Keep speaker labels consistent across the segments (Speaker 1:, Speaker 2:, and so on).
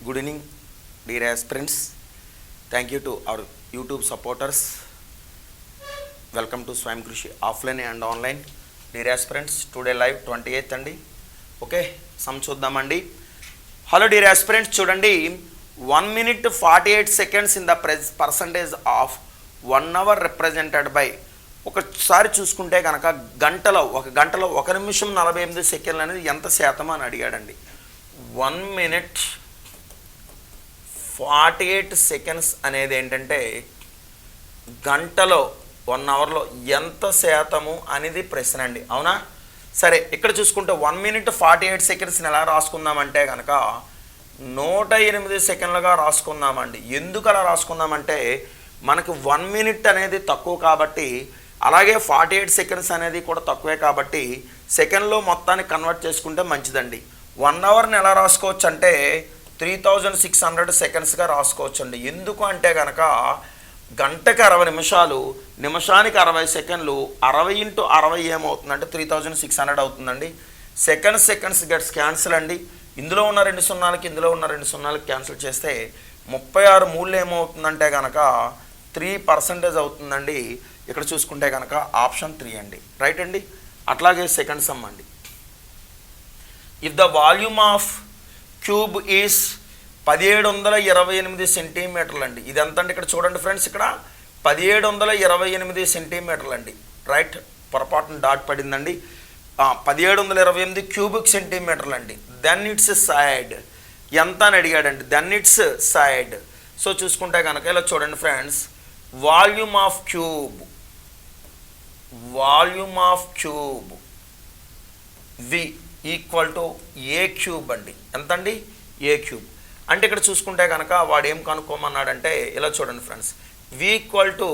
Speaker 1: Good evening, dear aspirants. Thank you to our YouTube supporters. Welcome to Swayam Krishi offline and online. Dear aspirants, today live 28th అండి. Okay some చూద్దామండి. Hello dear aspirants, చూడండి 1 minute 48 seconds in the percentage of 1 hour represented by. ఒకసారి చూసుకుంటే కనుక ఒక గంటలో 1 నిమిషం 48 సెకండ్లు అనేది ఎంత శాతం అని అడిగాడండి. 1 minute 48 seconds అనేది ఏంటంటే గంటలో 1 hourలో ఎంత శాతము అనేది ప్రశ్న అండి, అవునా? సరే, ఇక్కడ చూసుకుంటే 1 minute 48 seconds ఎలా రాసుకుందామంటే కనుక 108 సెకండ్లుగా రాసుకుందామండి. ఎందుకు అలా రాసుకుందామంటే మనకు 1 minute అనేది తక్కువ కాబట్టి, అలాగే 48 seconds అనేది కూడా తక్కువే కాబట్టి సెకండ్లో మొత్తాన్ని కన్వర్ట్ చేసుకుంటే మంచిదండి. 1 hourని ఎలా రాసుకోవచ్చు అంటే 3600 secondsగా రాసుకోవచ్చు అండి. ఎందుకు అంటే కనుక గంటకి 60 నిమిషాలు, నిమిషానికి 60 సెకండ్లు, 60 × 60 ఏమవుతుందంటే 3600 అవుతుందండి. సెకండ్స్ గెట్స్ క్యాన్సిల్ అండి. ఇందులో ఉన్న 2 సున్నాలకి ఇందులో ఉన్న 2 సున్నాలకి క్యాన్సిల్ చేస్తే 36 మూళ్ళు ఏమవుతుందంటే కనుక 3% అవుతుందండి. ఇక్కడ చూసుకుంటే కనుక ఆప్షన్ 3 అండి, రైట్ అండి. అట్లాగే సెకండ్ సమ్ అండి. If the volume of cube is 1728 సెంటీమీటర్లు అండి. ఇది ఎంత అండి? ఇక్కడ చూడండి ఫ్రెండ్స్, ఇక్కడ 1728 సెంటీమీటర్లు అండి, రైట్. పొరపాటున డాట్ పడిందండి. 1728 క్యూబిక్ సెంటీమీటర్లు అండి. దెన్ ఇట్స్ సైడ్ ఎంత అని అడిగాడండి. Then its side. సో చూసుకుంటే కనుక ఇలా చూడండి friends, volume of cube V equal to A cube అండి. ఎంత అండి? A cube. అంటే ఇక్కడ చూసుకుంటే కనుక వాడు ఏం కనుక్కోమన్నాడంటే ఇలా చూడండి ఫ్రెండ్స్, వి ఈక్వల్ టు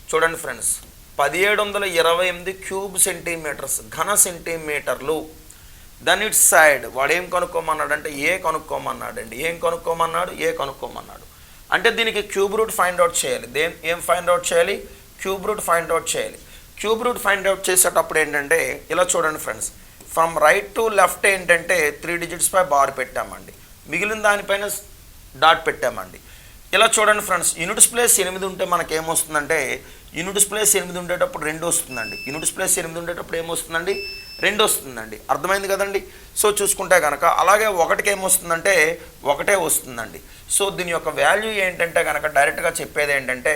Speaker 1: చూడండి ఫ్రెండ్స్ 1728 క్యూబ్ సెంటీమీటర్స్, ఘన సెంటీమీటర్లు. దెన్ ఇట్స్ సైడ్ వాడు ఏం కనుక్కోమన్నాడంటే ఏ కనుక్కోమన్నాడండి. ఏ కనుక్కోమన్నాడు అంటే దీనికి క్యూబ్ రూట్ ఫైండ్ అవుట్ చేయాలి. ఏం ఫైండ్ అవుట్ చేయాలి? క్యూబ్ రూట్ ఫైండ్ అవుట్ చేయాలి. క్యూబ్ రూట్ ఫైండ్ అవుట్ చేసేటప్పుడు ఏంటంటే ఇలా చూడండి friends, from right to left ఏంటంటే 3 digits పై బార్ పెట్టామండి, మిగిలిన దానిపైన డాట్ పెట్టామండి. ఇలా చూడండి ఫ్రెండ్స్, యూనిట్స్ ప్లేస్ 8 ఉంటే మనకేమొస్తుందంటే యూనిట్స్ ప్లేస్ 8 ఉండేటప్పుడు 2 వస్తుందండి. యూనిట్స్ ప్లేస్ 8 ఉండేటప్పుడు ఏమొస్తుందండి? 2 వస్తుందండి. అర్థమైంది కదండి. సో చూసుకుంటే కనుక అలాగే 1కి ఏమొస్తుందంటే 1 వస్తుందండి. సో దీని యొక్క వాల్యూ ఏంటంటే కనుక డైరెక్ట్గా చెప్పేది ఏంటంటే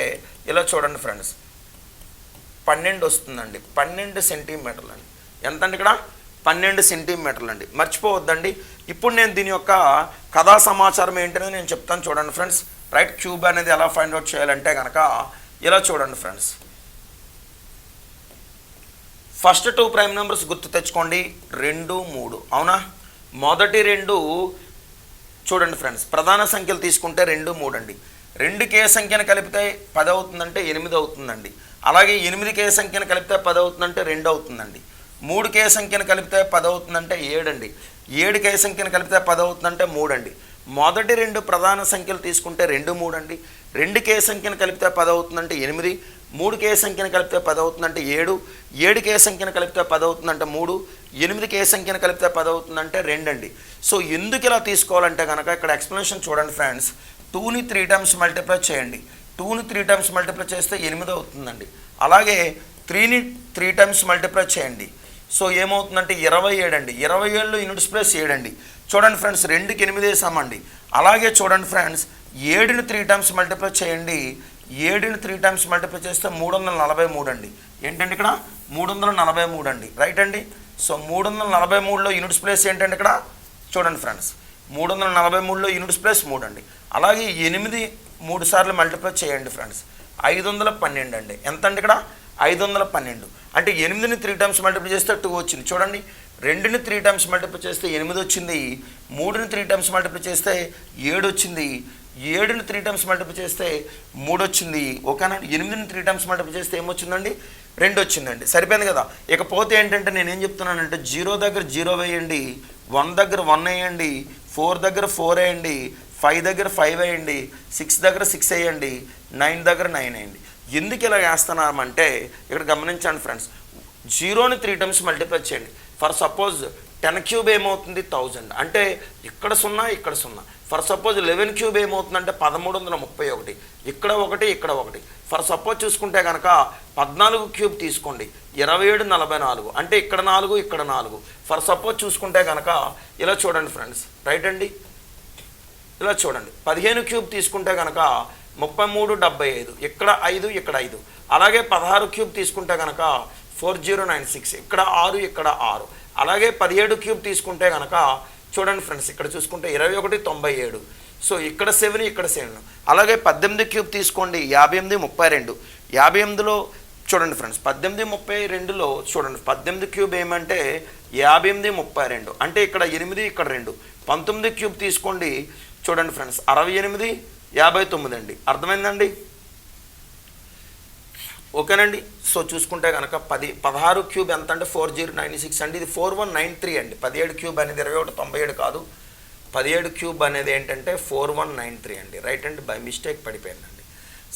Speaker 1: ఇలా చూడండి ఫ్రెండ్స్, 12 వస్తుందండి. 12 సెంటీమీటర్లు అండి. ఎంత అండి? ఇక్కడ 12 సెంటీమీటర్లు అండి. మర్చిపోవద్దండి. ఇప్పుడు నేను దీని యొక్క కథా సమాచారం ఏంటనే నేను చెప్తాను, చూడండి ఫ్రెండ్స్. రైట్, క్యూబ్ అనేది ఎలా ఫైండ్ అవుట్ చేయాలంటే కనుక ఇలా చూడండి ఫ్రెండ్స్, ఫస్ట్ 2 ప్రైమ్ నెంబర్స్ గుర్తు తెచ్చుకోండి, 2, 3, అవునా? మొదటి 2 చూడండి ఫ్రెండ్స్, ప్రధాన సంఖ్యలు తీసుకుంటే 2, 3 అండి. 2కి ఏ సంఖ్యను కలిపితే 10 అవుతుందంటే 8 అవుతుందండి. అలాగే 8కి ఏ సంఖ్యను కలిపితే 10 అవుతుందంటే 2 అవుతుందండి. 3కి ఏ సంఖ్యను కలిపితే 10 అవుతుందంటే 7 అండి. 7కి ఏ సంఖ్యను కలిపితే 10 అవుతుందంటే 3 అండి. మొదటి 2 ప్రధాన సంఖ్యలు తీసుకుంటే 2, 3 అండి. 2కి ఏ సంఖ్యను కలిపితే 10 అవుతుందంటే 8, 3కి ఏ సంఖ్యను కలిపితే 10 అవుతుందంటే 7, 7కి ఏ సంఖ్యను కలిపితే 10 అవుతుందంటే 3, 8కి ఏ సంఖ్యను కలిపితే 10 అవుతుందంటే 2 అండి. సో ఎందుకు ఇలా తీసుకోవాలంటే కనుక ఇక్కడ ఎక్స్ప్లెనేషన్ చూడండి ఫ్రెండ్స్, 2ని 3 times మల్టిప్లై చేయండి. 2ని 3 times మల్టిప్లై చేస్తే 8 అవుతుందండి. అలాగే 3ని 3 times మల్టిప్లై చేయండి. సో ఏమవుతుందంటే 27 అండి. 27లో యూనిట్స్ ప్లేస్ 7 అండి. చూడండి ఫ్రెండ్స్, 2కి 8 వేసామండి. అలాగే చూడండి ఫ్రెండ్స్, 7ని 3 times మల్టిప్లై చేయండి. 7ని 3 times మల్టిప్లై చేస్తే 343 అండి. ఏంటండి? ఇక్కడ 343 అండి, రైట్ అండి. సో 343లో యూనిట్స్ ప్లేస్ ఏంటండి? ఇక్కడ చూడండి ఫ్రెండ్స్, 343లో యూనిట్స్ ప్లేస్ 3 అండి. అలాగే 8 3 సార్లు మల్టిప్లై చేయండి ఫ్రెండ్స్, 512 అండి. ఎంత అండి? ఇక్కడ 512. అంటే 8ని 3 times మల్టిప్లై చేస్తే 2 వచ్చింది. చూడండి, 2ని 3 times మల్టిప్లై చేస్తే 8 వచ్చింది. 3ని 3 times మల్టిప్లై చేస్తే 7 వచ్చింది. 7ని 3 times మల్టిప్లై చేస్తే 3 వచ్చింది. ఓకేనా? 8ని 3 times మల్టిప్లై చేస్తే ఏమొచ్చిందండి? 2 వచ్చిందండి. సరిపోయింది కదా. ఇకపోతే ఏంటంటే నేనేం చెప్తున్నానంటే 0 దగ్గర 0 వేయండి, 1 దగ్గర 1 వేయండి, 4 దగ్గర 4 వేయండి, 5 దగ్గర 5 వేయండి, 6 దగ్గర 6 వేయండి, 9 దగ్గర 9 వేయండి. ఎందుకు ఇలా వేస్తున్నామంటే ఇక్కడ గమనించండి ఫ్రెండ్స్, 0ని 3 times మల్టిప్లై చేయండి. ఫర్ సపోజ్ 10³ ఏమవుతుంది 1000. అంటే ఇక్కడ 0 ఇక్కడ 0. ఫర్ సపోజ్ 11 క్యూబ్ ఏమవుతుందంటే 1331, ఇక్కడ ఒకటి ఇక్కడ ఒకటి. ఫర్ సపోజ్ చూసుకుంటే కనుక 14 క్యూబ్ తీసుకోండి, 2744, అంటే ఇక్కడ 4 ఇక్కడ 4. ఫర్ సపోజ్ చూసుకుంటే కనుక ఇలా చూడండి ఫ్రెండ్స్, రైట్ అండి, ఇలా చూడండి. 15 క్యూబ్ తీసుకుంటే కనుక 3375, ఇక్కడ 5 ఇక్కడ 5. అలాగే 16 క్యూబ్ తీసుకుంటే కనుక 4096, ఇక్కడ 6 ఇక్కడ 6. అలాగే 17 క్యూబ్ తీసుకుంటే కనుక చూడండి ఫ్రెండ్స్, ఇక్కడ చూసుకుంటే 2197. సో ఇక్కడ 7 ఇక్కడ 7. అలాగే 18 క్యూబ్ తీసుకోండి, 5832. 58లో చూడండి ఫ్రెండ్స్, 1832లో చూడండి, 18 క్యూబ్ ఏమంటే 5832, అంటే ఇక్కడ 8 ఇక్కడ 2. 19 క్యూబ్ తీసుకోండి, చూడండి ఫ్రెండ్స్, 6859 అండి. అర్థమైందండి? ఓకేనండి. సో చూసుకుంటే కనుక 16 క్యూబ్ ఎంత అంటే 4096 అండి, ఇది 4193 అండి. 17 క్యూబ్ అనేది 2197 కాదు, 17 క్యూబ్ అనేది ఏంటంటే 4193 అండి, రైట్ అండి, బై మిస్టేక్ పడిపోయిందండి.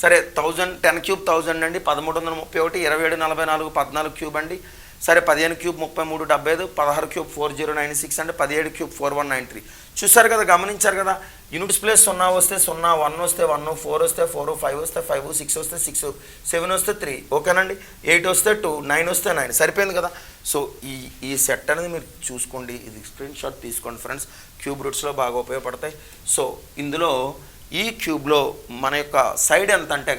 Speaker 1: సరే 1000, 10 క్యూబ్ 1000 అండి, 1331, 2744, 14 క్యూబ్ అండి. సరే 15 క్యూబ్ 3375, 16 క్యూబ్ 4096 అంటే 17 క్యూబ్ 4193. చూసారు కదా, గమనించారు కదా, యూనిట్స్ ప్లేస్ 0 వస్తే 0, 1 వస్తే 1, 4 వస్తే 4, 5 వస్తే 5, 6 వస్తే 6, 7 వస్తే 3, ఓకేనండి, 8 వస్తే 2, 9 వస్తే 9. సరిపోయింది కదా. సో ఈ సెట్ అనేది మీరు చూసుకోండి, ఇది స్క్రీన్ షాట్ తీసుకోండి ఫ్రెండ్స్, క్యూబ్ రూట్స్లో బాగా ఉపయోగపడతాయి. సో ఇందులో ఈ క్యూబ్లో మన యొక్క సైడ్ ఎంత అంటే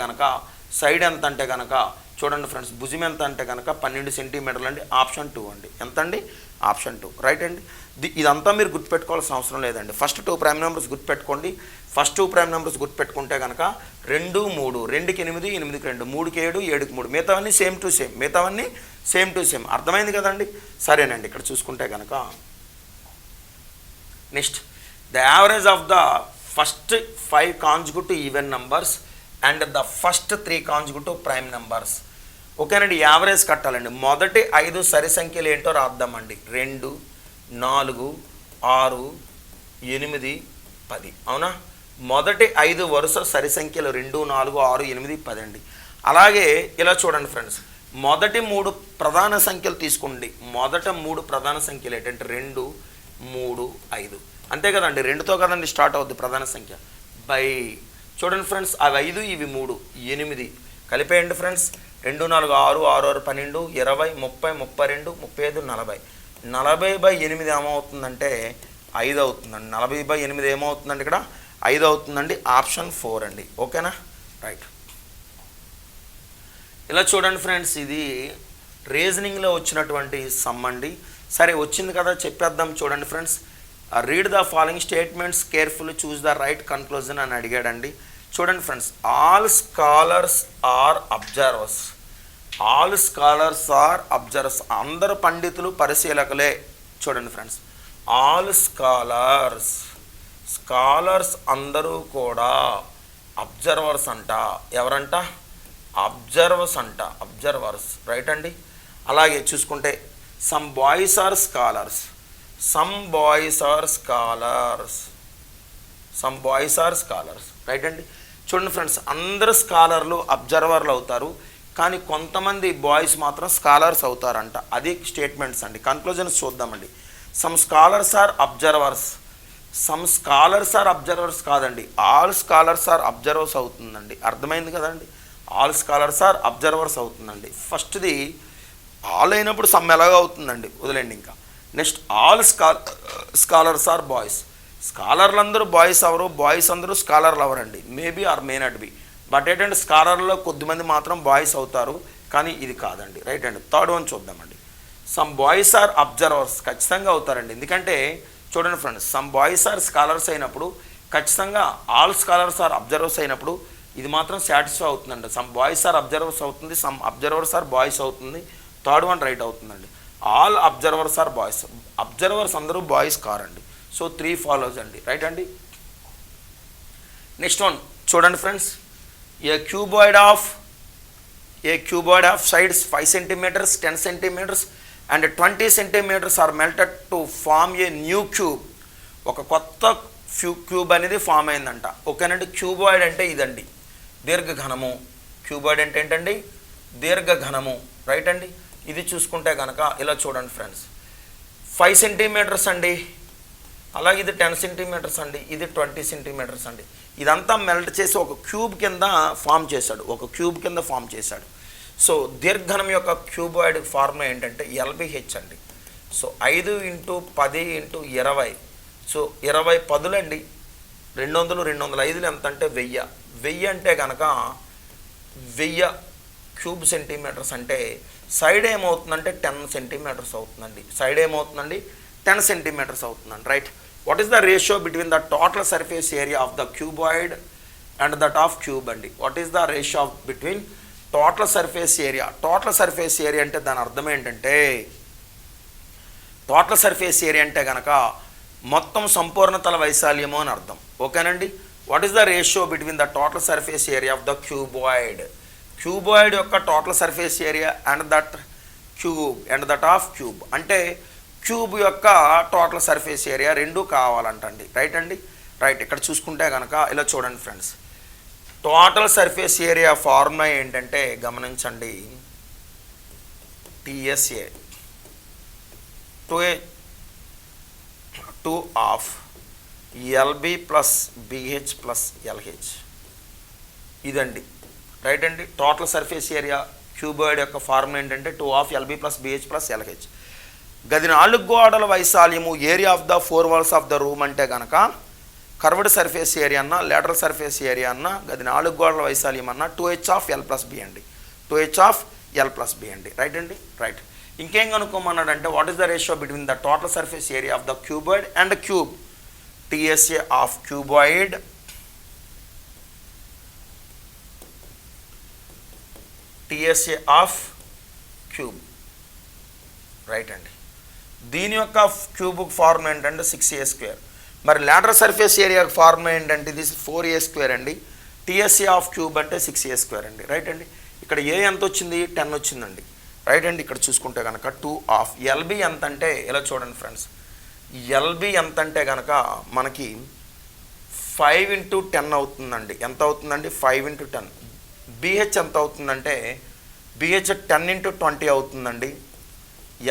Speaker 1: కనుక చూడండి ఫ్రెండ్స్, భుజం ఎంత అంటే కనుక 12 సెంటీమీటర్లు అండి, ఆప్షన్ 2 అండి. ఎంత అండి? ఆప్షన్ 2, రైట్ అండి. ఇదంతా మీరు గుర్తుపెట్టుకోవాల్సిన అవసరం లేదండి. ఫస్ట్ 2 ప్రైమ్ నెంబర్స్ గుర్తుపెట్టుకోండి. ఫస్ట్ 2 ప్రైమ్ నెంబర్స్ గుర్తుపెట్టుకుంటే కనుక 2, 3, 2కి 8, 8కి 2, 3కి 7, 7కి 3, మిగతావన్నీ సేమ్ టు సేమ్. అర్థమైంది కదండి? సరేనండి. ఇక్కడ చూసుకుంటే కనుక next, the average of the first 5 consecutive even numbers and the first 3 consecutive prime numbers. ఓకేనండి, యావరేజ్ కట్టాలండి. మొదటి 5 సరి సంఖ్యలు ఏంటో రాద్దామండి. 2, 4, 6, 8, 10. అవునా? మొదటి 5 వరుస సరి సంఖ్యలు 2, 4, 6, 8, 10 అండి. అలాగే ఇలా చూడండి ఫ్రెండ్స్, మొదటి 3 ప్రధాన సంఖ్యలు తీసుకోండి. మొదట 3 ప్రధాన సంఖ్యలు ఏంటంటే 2, 3, 5. అంతే కదండి, 2తో కదండి స్టార్ట్ అవుద్ది ప్రధాన సంఖ్య. బై చూడండి ఫ్రెండ్స్, అవి 5 ఇవి 3, 8 కలిపేయండి ఫ్రెండ్స్. 2, 4, 6, 6, 12, 20, 30, 32, 35, 40. 40/8 ఏమవుతుందంటే 5 అవుతుందండి. 40/8 ఏమవుతుందండి? ఇక్కడ 5 అవుతుందండి. ఆప్షన్ 4 అండి. ఓకేనా? రైట్. ఇలా చూడండి ఫ్రెండ్స్, ఇది రీజనింగ్లో వచ్చినటువంటి సమ్ అండి. సరే వచ్చింది కదా, చెప్పేద్దాం. చూడండి friends, read the following statements careful, choose the right conclusion అని అడిగాడండి. చూడండి friends, all scholars are observers. All scholars are observers, అందరు పండితులు పరిశీలకులే. చూడండి ఫ్రెండ్స్, ఆల్ స్కాలర్స్ అందరూ కూడా అబ్జర్వర్స్ అంట. ఎవరంట? అబ్జర్వర్స్ అంట, అబ్జర్వర్స్, రైట్ అండి. అలాగే చూసుకుంటే some boys are scholars. Right అండి. చూడండి ఫ్రెండ్స్, అందరు స్కాలర్లు అబ్జర్వర్లు అవుతారు, కానీ కొంతమంది బాయ్స్ మాత్రం స్కాలర్స్ అవుతారంట. అది స్టేట్మెంట్స్ అండి. కన్క్లూజన్స్ చూద్దామండి. సమ్ స్కాలర్స్ ఆర్ అబ్జర్వర్స్ కాదండి, ఆల్ స్కాలర్స్ ఆర్ అబ్జర్వర్స్ అవుతుందండి. అర్థమైంది కదండి? ఆల్ స్కాలర్స్ ఆర్ అబ్జర్వర్స్ అవుతుందండి. ఫస్ట్ది ఆల్ అయినప్పుడు సమ్ ఎలాగ అవుతుందండి, వదిలేండి ఇంకా. Next, all scholars are boys. స్కాలర్లు అందరూ బాయ్స్ అవరు, బాయ్స్ అందరూ స్కాలర్లు అవరండి. Maybe or may not be, but ఏంటంటే స్కాలర్లో కొద్దిమంది మాత్రం బాయ్స్ అవుతారు, కానీ ఇది కాదండి. రైట్ అండి. థర్డ్ వన్ చూద్దామండి. సమ్ బాయ్స్ ఆర్ అబ్జర్వర్స్, ఖచ్చితంగా అవుతారండి. ఎందుకంటే చూడండి friends, some boys are scholars అయినప్పుడు ఖచ్చితంగా ఆల్ స్కాలర్స్ ఆర్ అబ్జర్వర్స్ అయినప్పుడు ఇది మాత్రం సాటిస్ఫై అవుతుందండి. సమ్ బాయ్స్ ఆర్ అబ్జర్వర్స్ అవుతుంది, సమ్ అబ్జర్వర్స్ ఆర్ బాయ్స్ అవుతుంది. థర్డ్ వన్ రైట్ అవుతుందండి. All observers are boys, observers అందరూ బాయ్స్ కారండి. సో 3 ఫాలోస్ అండి. రైట్ అండి. నెక్స్ట్ వన్ చూడండి friends, a cuboid of sides 5 centimeters, 10 centimeters and 20 centimeters are melted to form a new cube. ఒక కొత్త cube అనేది form అయిందంట. ఓకేనండి. క్యూబాయిడ్ అంటే ఇదండి, దీర్ఘఘనము. క్యూబాయిడ్ అంటే ఏంటండి? దీర్ఘఘనము. రైట్ అండి. ఇది చూసుకుంటే కనుక ఇలా చూడండి ఫ్రెండ్స్, 5 centimeters అండి. అలాగే ఇది 10 సెంటీమీటర్స్ అండి, ఇది 20 సెంటీమీటర్స్ అండి. ఇదంతా మెల్ట్ చేసి ఒక క్యూబ్ కింద ఫామ్ చేశాడు. సో దీర్ఘనం యొక్క క్యూబాయిడ్ ఫార్ములా ఏంటంటే ఎల్బిహెచ్ అండి. సో 5 × 10 × 20, సో 20 10 అండి, 200 205 ఎంత అంటే 1000 అంటే కనుక 1000 క్యూబ్ సెంటీమీటర్స్ అంటే సైడ్ ఏమవుతుందంటే 10 సెంటీమీటర్స్ అవుతుందండి. 10 సెంటీమీటర్స్ అవుతుందండి. Right. What is the ratio between the total surface area of the cuboid and that of cube అండి? What is the ratio of between total surface area అంటే దాని అర్థం ఏంటంటే, total surface area అంటే కనుక మొత్తం సంపూర్ణతల వైశాల్యము అని అర్థం. ఓకేనండి. What is the ratio between the total surface area of the cuboid యొక్క total surface area and that of cube అంటే క్యూబ్ యొక్క టోటల్ సర్ఫేస్ ఏరియా రెండు కావాలంటండి. రైట్ అండి. రైట్. ఇక్కడ చూసుకుంటే కనుక ఇలా చూడండి friends, total surface area formula ఏంటంటే గమనించండి, TSA 2 of LB plus BH plus LH ఇదండి. రైట్ అండి. టోటల్ సర్ఫేస్ ఏరియా క్యూబాయిడ్ యొక్క ఫార్ములా ఏంటంటే 2 of LB plus BH plus LH. గది 4 గోడల వైశాల్యము area of the 4 walls of the room అంటే కనుక కర్వ్డ్ సర్ఫేస్ ఏరియా అన్న లేటరల్ సర్ఫేస్ ఏరియా అన్న గది 4 గోడల వైశాల్యం అన్న 2h of L plus B అండి. 2h of L plus B అండి. రైట్ అండి. రైట్. ఇంకేం కనుక్కోమన్నాడంటే what is the ratio between the total surface area of the cuboid and cube? TSA of cuboid TSA of cube. Right అండి. దీని యొక్క cube form ఏంటంటే 6a². మరి lateral surface area form ఏంటంటే ఇది 4a² అండి. టీఎస్ఏ ఆఫ్ క్యూబ్ అంటే 6a² అండి. రైట్ అండి. ఇక్కడ ఏ ఎంత వచ్చింది? 10 వచ్చిందండి. రైట్ అండి. ఇక్కడ చూసుకుంటే కనుక 2 ఆఫ్ ఎల్బి ఎంత అంటే ఇలా చూడండి ఫ్రెండ్స్, ఎల్బి ఎంత అంటే కనుక మనకి 5 × 10 అవుతుందండి. ఎంత అవుతుందండి? 5 × 10. బిహెచ్ ఎంత అవుతుందంటే బిహెచ్ 10 × 20 అవుతుందండి.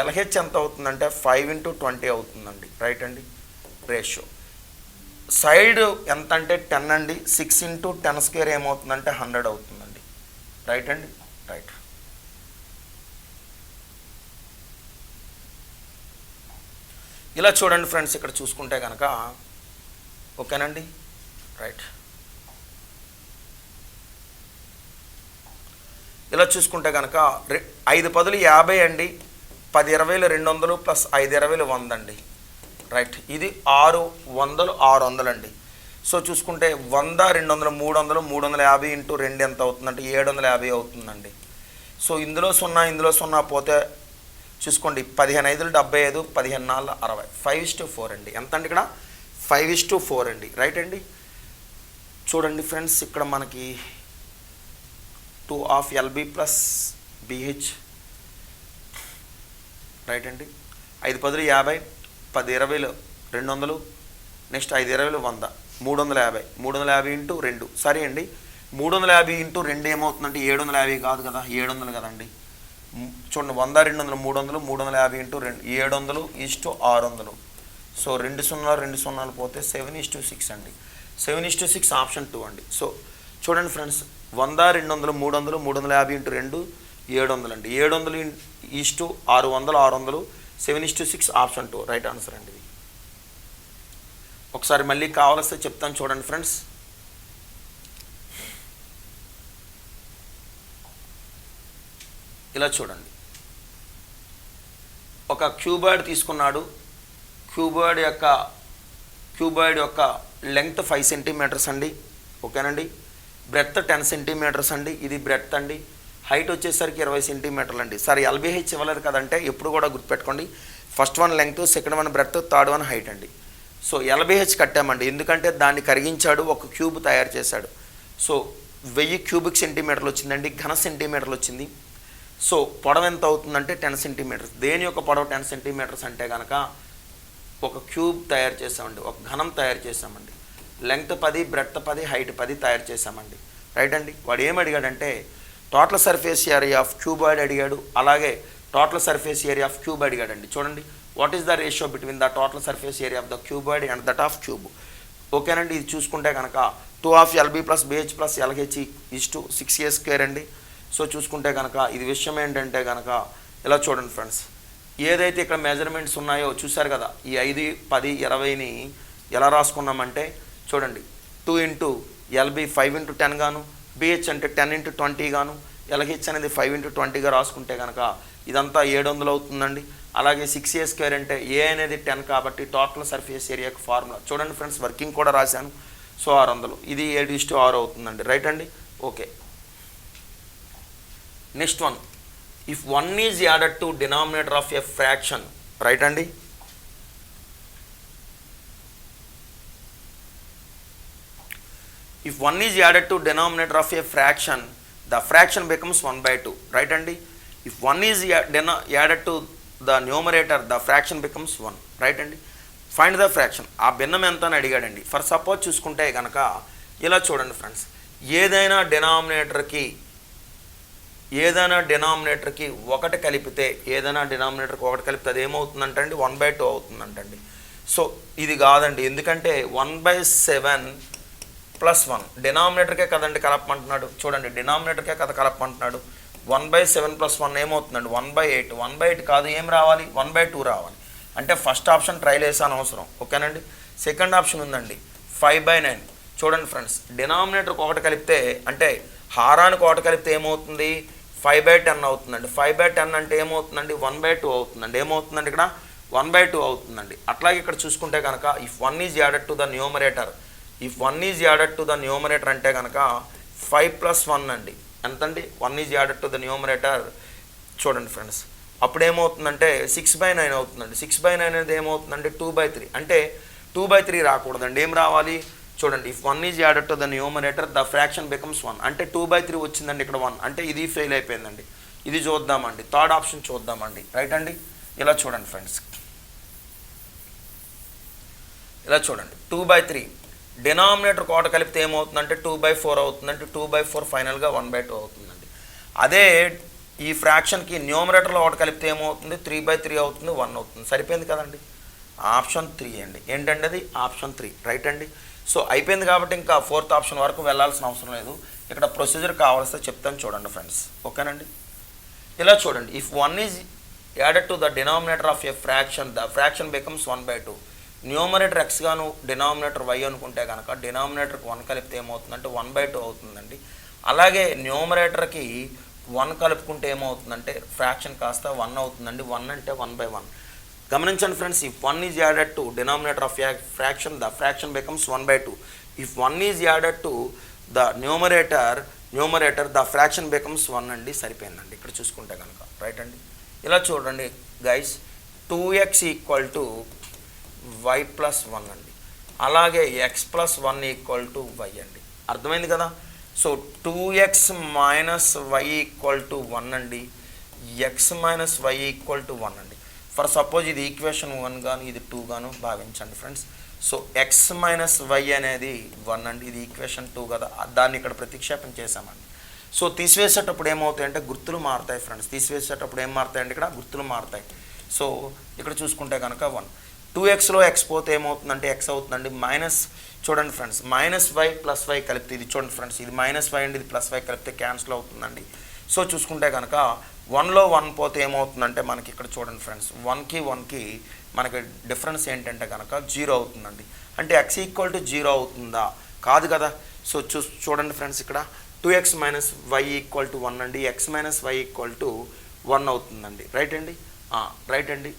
Speaker 1: ఎల్హెచ్ ఎంత అవుతుందంటే 5 × 20 అవుతుందండి. రైట్ అండి. రేషియో సైడ్ ఎంత అంటే 10 అండి. 6 × 10² ఏమవుతుందంటే 100 అవుతుందండి. రైట్ అండి. రైట్. ఇలా చూడండి ఫ్రెండ్స్, ఇక్కడ చూసుకుంటే కనుక ఓకేనండి. రైట్. ఇలా చూసుకుంటే కనుక 5 10 50 అండి, 10 20 200 ప్లస్ 5 20 100 అండి. రైట్. ఇది 600 600 అండి. సో చూసుకుంటే 100 200 300 350 × 2 ఎంత అవుతుందంటే 750 అవుతుందండి. సో ఇందులో 0 పోతే చూసుకోండి 15 5 75 15 4 60 5:4 అండి. ఎంత అండి? ఇక్కడ 5:4 అండి. రైట్ అండి. చూడండి ఫ్రెండ్స్, ఇక్కడ మనకి 2 of LB plus B H. Right అండి. 5 10 50, 10 20 200, నెక్స్ట్ 5 20 100, 350 350 × 2. సరే అండి. 350 × 2 ఏమవుతుందంటే 750 కాదు కదా, 700 కదండి. చూడండి 100 200 300 350 × 2 700:600. సో 2 0 పోతే 7:6 అండి. 7:6 ఆప్షన్ 2 అండి. సో చూడండి ఫ్రెండ్స్, 100 200 300 350 × 2 700 అండి. 700:600 7:6 ఆప్షన్ 2 రైట్ ఆన్సర్ అండి. ఒకసారి మళ్ళీ కావాల్స్తే చెప్తాను చూడండి ఫ్రెండ్స్. ఇలా చూడండి, ఒక క్యూబాయిడ్ తీసుకున్నాడు. క్యూబాయిడ్ యొక్క లెంగ్త్ 5 సెంటీమీటర్స్ అండి. ఓకేనండి. బ్రెడ్త్ 10 సెంటీమీటర్స్ అండి. ఇది బ్రెడ్త్ అండి. హైట్ వచ్చేసరికి 20 సెంటీమీటర్లు అండి. సరే, ఎల్బిహెచ్ ఇవ్వలేదు కదంటే ఎప్పుడు కూడా గుర్తుపెట్టుకోండి, first one length, second one breadth, third one height అండి. సో ఎల్బిహెచ్ కట్టామండి, ఎందుకంటే దాన్ని కరిగించాడు, ఒక క్యూబ్ తయారు చేశాడు. సో 1000 క్యూబిక్ సెంటీమీటర్లు వచ్చిందండి, ఘన సెంటీమీటర్లు వచ్చింది. సో పొడవు ఎంత అవుతుందంటే 10 సెంటీమీటర్స్. దేని యొక్క పొడవు 10 సెంటీమీటర్స్ అంటే కనుక ఒక క్యూబ్ తయారు చేసామండి, ఒక ఘనం తయారు చేసామండి. లెంగ్త్ 10, బ్రెడ్త్ 10, హైట్ 10 తయారు చేసామండి. రైట్ అండి. వాడు ఏం అడిగాడంటే total surface area of cuboid అడిగాడు, అలాగే total surface area of cube అడిగాడండి. చూడండి, what is the ratio between the total surface area of the cuboid and that of cube. ఓకేనండి, ఇది చూసుకుంటే కనుక 2 of LB + BH + LH = 6a² అండి. So చూసుకుంటే కనుక ఇది విషయం ఏంటంటే కనుక ఇలా చూడండి ఫ్రెండ్స్, ఏదైతే ఇక్కడ మెజర్మెంట్స్ ఉన్నాయో చూసారు కదా, ఈ 5, 10, 20ని ఎలా రాసుకున్నామంటే చూడండి, 2 × LB 5 × 10 గాను, BH అంటే 10 × 20 గాను, LH అనేది 5 × 20గా రాసుకుంటే కనుక ఇదంతా 700 అవుతుందండి. అలాగే 6a² అంటే ఏ అనేది 10 కాబట్టి టోటల్ సర్ఫేస్ ఏరియాకి ఫార్ములా చూడండి ఫ్రెండ్స్, వర్కింగ్ కూడా రాశాను. సో 600, ఇది 7:6 అవుతుందండి. రైట్ అండి. Okay, next one, if 1 is added to denominator of a fraction. Right అండి. If 1 is added to denominator of a fraction, the fraction becomes 1/2. Right అండి. If 1 is added to the numerator, the fraction becomes 1. Right అండి. Find the fraction. ఆ భిన్నం ఎంత అని అడిగాడండి. For suppose చూసుకుంటే కనుక ఇలా చూడండి ఫ్రెండ్స్, ఏదైనా డినామినేటర్కి 1 కలిపితే అది ఏమవుతుందంటండి 1/2 అవుతుందంటండి. సో ఇది కాదండి, ఎందుకంటే 1/7 + 1 డినామినేటర్కే కదండి కలపమంటున్నాడు. చూడండి, డినామినేటర్కే కదా కలపమంటున్నాడు. 1/7 + 1 ఏమవుతుందండి 1/8. 1/8 కాదు, ఏం రావాలి 1/2 రావాలి. అంటే ఫస్ట్ ఆప్షన్ ట్రైల్ వేసాను అవసరం. ఓకేనండి. సెకండ్ ఆప్షన్ ఉందండి 5/9. చూడండి ఫ్రెండ్స్, డినామినేటర్కి 1 కలిపితే అంటే హారానికి 1 కలిపితే ఏమవుతుంది 5/10 అవుతుందండి. 5/10 అంటే ఏమవుతుందండి 1/2 అవుతుందండి. ఏమవుతుందండి ఇక్కడ 1/2 అవుతుందండి. అట్లాగే ఇక్కడ చూసుకుంటే కనుక if 1 is added to the numerator అంటే కనుక 5 + 1 అండి. ఎంతండి 1 is added to the numerator. చూడండి ఫ్రెండ్స్, అప్పుడు ఏమవుతుందంటే 6/9 అవుతుందండి. 6/9 అనేది ఏమవుతుందంటే 2/3. అంటే 2/3 రాకూడదండి, ఏం రావాలి చూడండి. If 1 is added to the numerator the fraction becomes 1. అంటే 2/3 వచ్చిందండి ఇక్కడ 1. అంటే ఇది ఫెయిల్ అయిపోయిందండి. ఇది చూద్దామండి, థర్డ్ ఆప్షన్ చూద్దామండి. రైట్ అండి. ఇలా చూడండి ఫ్రెండ్స్, ఇలా చూడండి 2/3 డినామినేటర్ 1 కలిపితే ఏమవుతుందంటే 2/4 అవుతుందంటే 2/4 ఫైనల్గా 1/2 అవుతుందండి. అదే ఈ ఫ్రాక్షన్కి న్యూమరేటర్లో 1 కలిపితే ఏమవుతుంది 3/3 అవుతుంది, 1 అవుతుంది. సరిపోయింది కదండి. ఆప్షన్ 3 అండి. ఏంటండి అది ఆప్షన్ 3. రైట్ అండి. సో అయిపోయింది కాబట్టి ఇంకా 4th ఆప్షన్ వరకు వెళ్ళాల్సిన అవసరం లేదు. ఇక్కడ ప్రొసీజర్ కావాల్సి చెప్తాను చూడండి ఫ్రెండ్స్. ఓకేనండి. ఇలా చూడండి, if 1 is added to the denominator of a fraction the fraction becomes 1/2. Numerator x గాను డినామినేటర్ y అనుకుంటే కనుక డినామినేటర్కి 1 కలిపితే ఏమవుతుందంటే 1/2 అవుతుందండి. అలాగే న్యూమరేటర్కి 1 కలుపుకుంటే ఏమవుతుందంటే ఫ్రాక్షన్ కాస్త 1 అవుతుందండి. 1 అంటే 1/1. గమనించండి friends, if 1 is added to denominator of fraction the fraction becomes 1/2. If 1 is added to the numerator the fraction becomes 1 అండి. సరిపోయిందండి ఇక్కడ చూసుకుంటే కనుక. రైట్ అండి. ఇలా చూడండి గైస్, 2x = y + 1 అండి. అలాగే x + 1 = y అండి. అర్థమైంది కదా. సో 2x - y = 1 అండి. x - y = 1 అండి. ఫర్ సపోజ్ ఇది ఈక్వేషన్ 1 గాను ఇది 2 గాను భావించండి ఫ్రెండ్స్. సో x - y అనేది 1 అండి. ఇది ఈక్వేషన్ 2 కదా, దాన్ని ఇక్కడ ప్రతిక్షేపణ చేసామండి. సో తీసివేసేటప్పుడు ఏమవుతాయంటే గుర్తులు మారుతాయి ఫ్రెండ్స్. తీసివేసేటప్పుడు ఏం మారుతాయండి ఇక్కడ గుర్తులు మారుతాయి. సో ఇక్కడ చూసుకుంటే కనుక 1 2xలో x పోతే ఏమవుతుందంటే x అవుతుందండి. మైనస్ చూడండి ఫ్రెండ్స్, -y + y కలిపితే ఇది చూడండి ఫ్రెండ్స్, ఇది -y అండి, ఇది +y కలిపితే క్యాన్సిల్ అవుతుందండి. సో చూసుకుంటే కనుక 1లో 1 పోతే ఏమవుతుందంటే మనకి ఇక్కడ చూడండి ఫ్రెండ్స్, 1కి మనకి డిఫరెన్స్ ఏంటంటే కనుక 0 అవుతుందండి. అంటే x = 0 అవుతుందా? కాదు కదా. సో చూడండి ఫ్రెండ్స్, ఇక్కడ 2x - y = 1 అండి. x - y = 1 అవుతుందండి. రైట్ అండి. రైట్ అండి.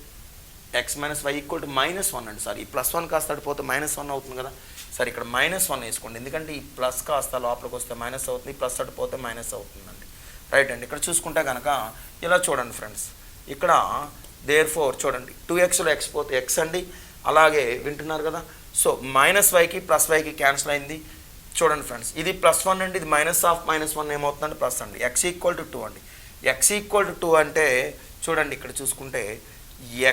Speaker 1: x - y = -1 అండి. సారీ, ఈ +1 కాస్త అడిపోతే -1 అవుతుంది కదా. సరే, ఇక్కడ -1 వేసుకోండి, ఎందుకంటే ఈ ప్లస్ కాస్త లోపలికి వస్తే మైనస్ అవుతుంది, ప్లస్ అడిపోతే మైనస్ అవుతుందండి. రైట్ అండి. ఇక్కడ చూసుకుంటే కనుక ఇలా చూడండి ఫ్రెండ్స్, ఇక్కడ దేర్ఫోర్ చూడండి 2xలో x పోతే x అండి. అలాగే వింటున్నారు కదా. సో -yకి +yకి క్యాన్సిల్ అయింది. చూడండి ఫ్రెండ్స్, ఇది +1 అండి, ఇది -1 ఏమవుతుందండి ప్లస్ అండి. x = 2 అండి. x = 2 అంటే చూడండి ఇక్కడ చూసుకుంటే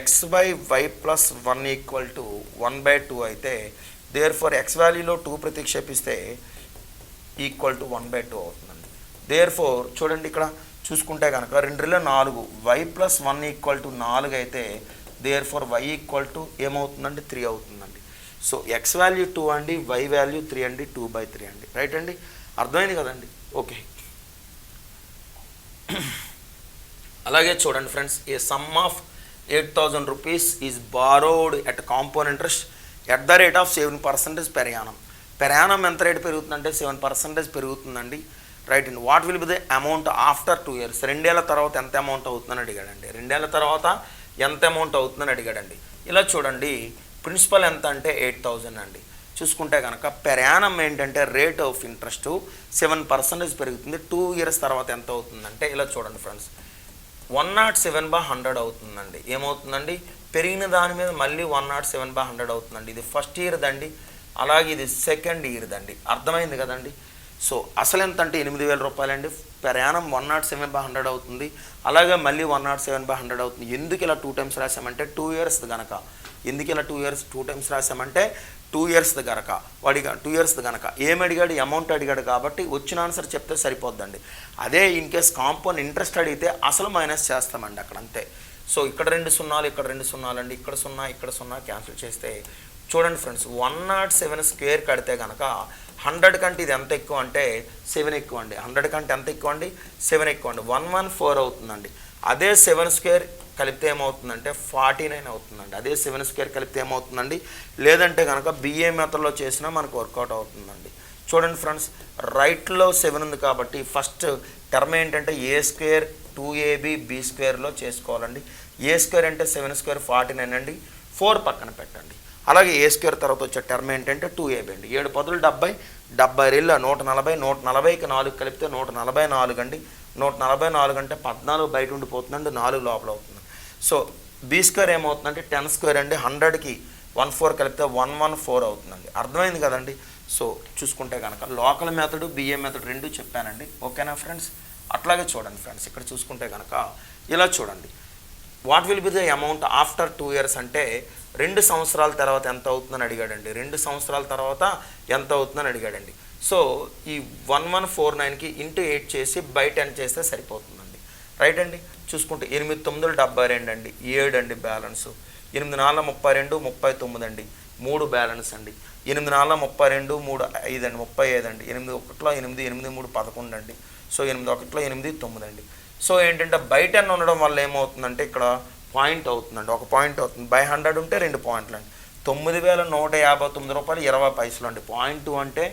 Speaker 1: x/y + 1 = 1/2 అయితే దేర్ఫోర్ x వాల్యూలో 2 ప్రతిక్షేపిస్తే = 1/2 అవుతుందండి. దేర్ఫోర్ చూడండి ఇక్కడ చూసుకుంటే కనుక 2 4 y + 1 = 4 అయితే therefore y equal to ఏమవుతుందండి 3 అవుతుందండి. సో ఎక్స్ వాల్యూ 2 అండి, వై వాల్యూ 3 అండి, 2/3 అండి. రైట్ అండి, అర్థమైంది కదండి. ఓకే, అలాగే చూడండి friends, A some of 8,000 rupees is borrowed at compound interest at the rate of 7% per Yanam. Per Yanam ఎంత రేటు పెరుగుతుందంటే 7% పెరుగుతుందండి. రైట్ అండి. What will be the amount after 2 years? 2 ఏళ్ల తర్వాత ఎంత అమౌంట్ అవుతుందని అడిగాడండి. 2 ఏళ్ల తర్వాత ఎంత అమౌంట్ అవుతుందని అడిగాడండి. ఇలా చూడండి, ప్రిన్సిపల్ ఎంత అంటే 8,000 అండి. చూసుకుంటే కనుక పెర్ యానం ఏంటంటే రేట్ ఆఫ్ ఇంట్రెస్ట్ 7% పెరుగుతుంది. 2 years తర్వాత ఎంత అవుతుందంటే ఇలా చూడండి ఫ్రెండ్స్, 107/100 అవుతుందండి. ఏమవుతుందండి? పెరిగిన దాని మీద మళ్ళీ 107/100 అవుతుందండి. ఇది ఫస్ట్ ఇయర్ దండి, అలాగే ఇది సెకండ్ ఇయర్ దండి. అర్థమైంది కదండి. సో అసలు ఎంత అంటే 8,000 రూపాయలండి. పెర్ యానం 107/100 అవుతుంది, అలాగే మళ్ళీ 107/100 అవుతుంది. ఎందుకు ఇలా 2 times రాసామంటే 2 years కనుక. ఎందుకు ఇలా 2 years 2 times రాసామంటే 2 years కనుక. వాడిగా 2 years కనుక ఏమి అడిగాడు? అమౌంట్ అడిగాడు కాబట్టి వచ్చిన ఆన్సర్ చెప్తే సరిపోద్దండి. అదే ఇన్ కేస్ కాంపౌండ్ ఇంట్రెస్ట్ అడిగితే అసలు మైనస్ చేస్తామండి అక్కడ, అంతే. సో ఇక్కడ 2 సున్నాలు, ఇక్కడ 2 సున్నాలండి, ఇక్కడ 0 ఇక్కడ 0 క్యాన్సిల్ చేస్తే చూడండి ఫ్రెండ్స్, 107 స్క్వేర్ కడితే కనుక 100 కంటే ఇది ఎంత ఎక్కువ అంటే 7 ఎక్కువ అండి. 100 కంటే ఎంత ఎక్కువ అండి? 7 ఎక్కువ అండి. 114 అవుతుందండి. అదే 7 స్క్వేర్ కలిపితే ఏమవుతుందంటే 49 అవుతుందండి. అదే 7 స్క్వేర్ కలిపితే ఏమవుతుందండి? లేదంటే కనుక బిఏ మెథడ్లో చేసినా మనకు వర్కౌట్ అవుతుందండి. చూడండి ఫ్రెండ్స్, రైట్లో 7 ఉంది కాబట్టి ఫస్ట్ టర్మ్ ఏంటంటే ఏ స్క్వేర్ 2ab బి స్క్వేర్లో చేసుకోవాలండి. ఏ స్క్వేర్ అంటే 7 స్క్వేర్ 49 అండి. 4 పక్కన పెట్టండి. అలాగే ఏ స్క్వేర్ తర్వాత వచ్చే టర్మ్ ఏంటంటే 2ab అండి. 7 పదులు 70, 70 140, 140కి 4 కలిపితే 144 అండి. 144 అంటే 14 బయట ఉండిపోతుందండి, 4 లోపల అవుతుంది. సో బి స్క్వేర్ ఏమవుతుందంటే 10 స్క్వేర్ అండి. 100కి 14 కలిపితే 114 అవుతుందండి. అర్థమైంది కదండి. సో చూసుకుంటే కనుక లోకల్ మెథడ్, బిఏ మెథడ్ రెండు చెప్పానండి. ఓకేనా ఫ్రెండ్స్? అట్లాగే చూడండి ఫ్రెండ్స్, ఇక్కడ చూసుకుంటే కనుక ఇలా చూడండి, what will be the amount after 2 years అంటే 2 సంవత్సరాల తర్వాత ఎంత అవుతుందని అడిగాడండి. 2 సంవత్సరాల తర్వాత ఎంత అవుతుందని అడిగాడండి. సో ఈ 1149కి ఇంటూ 8 చేసి బై 10 చేస్తే సరిపోతుందండి. రైట్ అండి. చూసుకుంటే 8 9 72 అండి, 7 అండి బ్యాలెన్స్. 8 4 32 39 అండి, 3 బ్యాలెన్స్ అండి. 8 4 32 3 5 అండి, 35 అండి. 8 1 8 8 3 11 అండి. సో 8 1 8 9 అండి. సో ఏంటంటే బై 10 ఉండడం వల్ల ఏమవుతుందంటే ఇక్కడ పాయింట్ అవుతుందండి, ఒక పాయింట్ అవుతుంది. బై 100 ఉంటే 2 పాయింట్లు అండి. 9,159 రూపాయలు 20 పైసలు అండి. 0.2 అంటే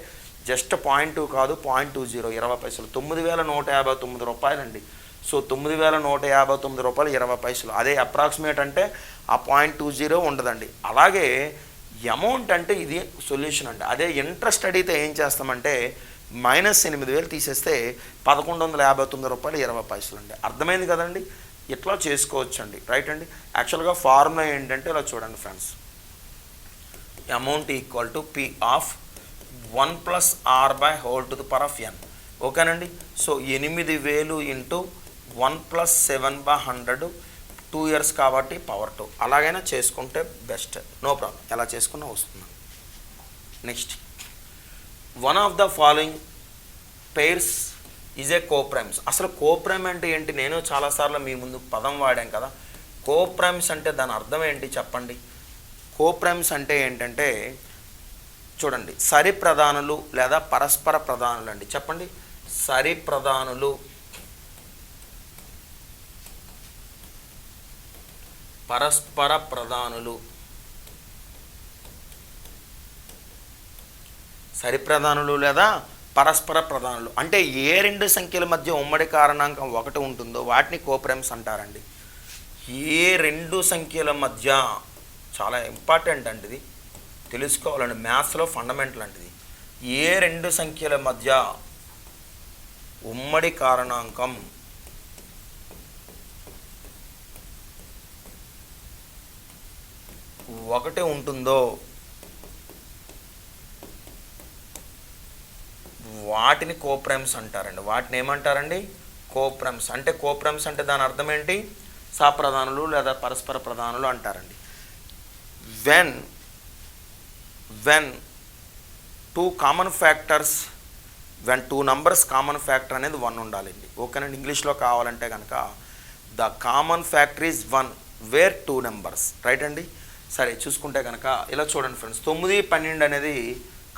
Speaker 1: జస్ట్ 0.2 కాదు, 0.20 20 పైసలు. 9,159 రూపాయలు అండి. సో 9,159 రూపాయలు 20 పైసలు. అదే అప్రాక్సిమేట్ అంటే ఆ 0.20 ఉండదండి. అలాగే అమౌంట్ అంటే ఇది సొల్యూషన్ అండి. అదే ఇంట్రెస్ట్ అడిగితే ఏం చేస్తామంటే -8,000 తీసేస్తే 1,159 రూపాయలు 20 పైసలు అండి. అర్థమైంది కదండి. ఇట్లా చేసుకోవచ్చు అండి. రైట్ అండి. యాక్చువల్గా ఫార్ములా ఏంటంటే ఇలా చూడండి friends, amount equal to P of 1 + r/n. ఓకేనండి. సో 8,000 ఇంటూ 1 + 7/100 2 years కాబట్టి పవర్ 2. అలాగైనా చేసుకుంటే బెస్ట్, నో ప్రాబ్లం. ఎలా చేసుకున్నా వస్తుంది. Next, one of the following pairs is a coprimes. అసలు కోప్రైమ్ అంటే ఏంటి? నేను చాలాసార్లు మీ ముందు పదం వాడాం కదా. కోప్రైమ్స్ అంటే దాని అర్థం ఏంటి చెప్పండి. కోప్రైమ్స్ అంటే ఏంటంటే చూడండి, సరి ప్రధానులు లేదా పరస్పర ప్రధానులు అండి. చెప్పండి, సరి ప్రధానులు, పరస్పర ప్రధానులు. సరి ప్రధానులు లేదా పరస్పర ప్రధానులు అంటే ఏ 2 సంఖ్యల మధ్య ఉమ్మడి కారణాంకం 1 ఉంటుందో వాటిని కోప్రైమ్స్ అంటారండి. ఏ 2 సంఖ్యల మధ్య, చాలా ఇంపార్టెంట్ అండి ఇది, తెలుసుకోవాలండి, మ్యాథ్స్లో ఫండమెంటల్ అంటిది. ఏ 2 సంఖ్యల మధ్య ఉమ్మడి కారణాంకం 1 ఉంటుందో వాటిని కోప్రైమ్స్ అంటారండి. వాటిని ఏమంటారండి? కోప్రైమ్స్. అంటే కోప్రైమ్స్ అంటే దాని అర్థం ఏంటి? సప్రధానులు లేదా పరస్పర ప్రధానులు అంటారండి. When 2 common factors, when 2 numbers common factor అనేది 1 ఉండాలండి. ఓకేనండి. ఇంగ్లీష్లో కావాలంటే కనుక the common factor is 1 where 2 numbers, right అండి. సరే చూసుకుంటే కనుక ఇలా చూడండి ఫ్రెండ్స్, 9, 12 అనేది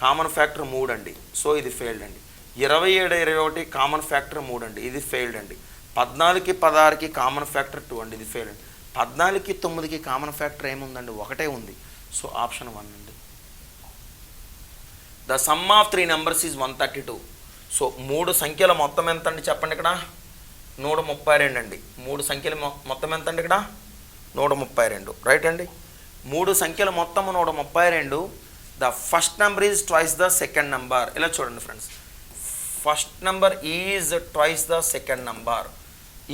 Speaker 1: కామన్ ఫ్యాక్టర్ 3 అండి, సో ఇది ఫెయిల్డ్ అండి. 27, 21 కామన్ ఫ్యాక్టర్ 3 అండి, ఇది ఫెయిల్డ్ అండి. 14కి 16కి కామన్ ఫ్యాక్టర్ 2 అండి, ఇది ఫెయిల్డ్ అండి. 14కి 9కి కామన్ ఫ్యాక్టర్ ఏముందండి, ఒకటే ఉంది, సో ఆప్షన్ 1 అండి. The sum of 3 numbers is 132. So 3 సంఖ్యల మొత్తం ఎంత అండి చెప్పండి, ఇక్కడ 132 అండి. 3 సంఖ్యల మొత్తం ఎంత అండి, ఇక్కడ 132, రైట్ అండి. 3 సంఖ్యల మొత్తం 132. The first number is twice the second number. ఇలా చూడండి friends, first number is twice the second number.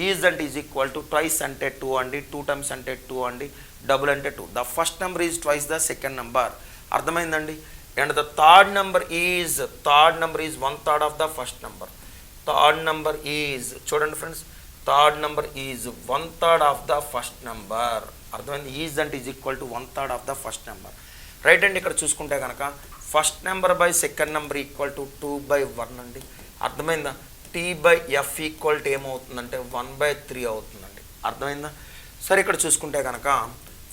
Speaker 1: Is అంటే ఈజ్ ఈక్వల్ టు ట్వైస్ అంటే 2 అండి, 2 టైమ్స్ అంటే 2 అండి, డబుల్ అంటే 2. The first number is twice the second number, అర్థమైందండి. And the third number is 1/3 of the first number. Third number is, చూడండి friends, third number is 1/3 of the first number, అర్థమైంది. Is అంటే is equal to 1/3 of the first number, right అండి. ఇక్కడ చూసుకుంటే కనుక first number by second number equal to 2/1 అండి, అర్థమైందా. T/F equal to ఏమవుతుందంటే 1/3 అవుతుందండి, అర్థమైందా. సరే ఇక్కడ చూసుకుంటే కనుక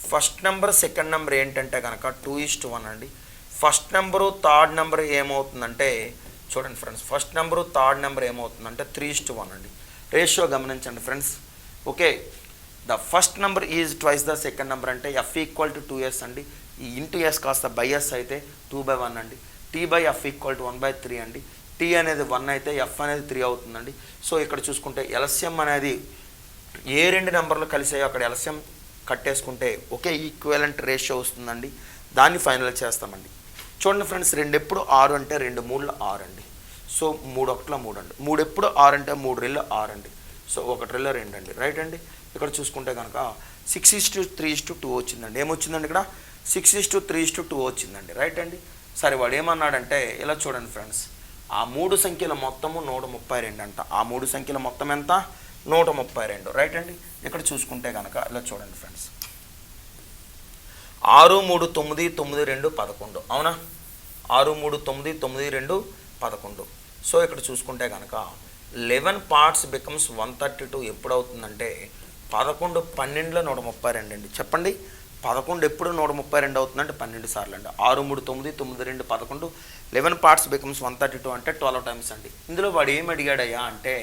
Speaker 1: ఫస్ట్ నెంబర్ సెకండ్ నెంబర్ ఏంటంటే కనుక 2:1 అండి. ఫస్ట్ నెంబరు థర్డ్ నెంబర్ ఏమవుతుందంటే చూడండి friends, first number third number ఏమవుతుందంటే 3:1 అండి. రేషియో గమనించండి friends, okay. The first number is twice the second number అంటే F ఈక్వల్ టు 2S అండి. ఈ ఇంటూ S కాస్త బై S అయితే 2/1 అండి. T/F ఈక్వల్ టు 1/3 అండి. T అనేది 1 అయితే F అనేది 3 అవుతుందండి. సో ఇక్కడ చూసుకుంటే ఎల్సిఎం అనేది ఏ 2 నెంబర్లు కలిసాయో అక్కడ ఎల్సిఎం కట్టేసుకుంటే ఒకే ఈక్వలెంట్ రేషియో వస్తుందండి, దాన్ని ఫైనల్ చేస్తామండి. చూడండి ఫ్రెండ్స్, 2 ఎప్పుడు 6 అంటే 2 3 6 అండి, సో 3 1 3 అండి. 3 ఎప్పుడు 6 అంటే 3 2 6 అండి, సో 1 2 2 అండి, రైట్ అండి. ఇక్కడ చూసుకుంటే కనుక 6:3:2 వచ్చిందండి. ఏమొచ్చిందండి ఇక్కడ 6:3:2 వచ్చిందండి, రైట్ అండి. సరే వాడు ఏమన్నాడంటే ఇలా చూడండి ఫ్రెండ్స్, ఆ 3 సంఖ్యల మొత్తము 132 అంట. ఆ 3 సంఖ్యల మొత్తం ఎంత, 132, రైట్ అండి. ఇక్కడ చూసుకుంటే కనుక ఇలా చూడండి ఫ్రెండ్స్, 6 3 9 9 2 11, అవునా. 6 3 9 9 2 11. సో ఇక్కడ చూసుకుంటే కనుక 11 పార్ట్స్ బికమ్స్ 132 ఎప్పుడు అవుతుందంటే 11 12లో 132 అండి. చెప్పండి, 11 ఎప్పుడు 132 అవుతుందంటే 12 సార్లు అండి. 6 3 9 9 2 11, 11 పార్ట్స్ బికమ్స్ 132 అంటే 12 టైమ్స్ అండి. ఇందులో వాడు ఏం అడిగాడయ్యా అంటే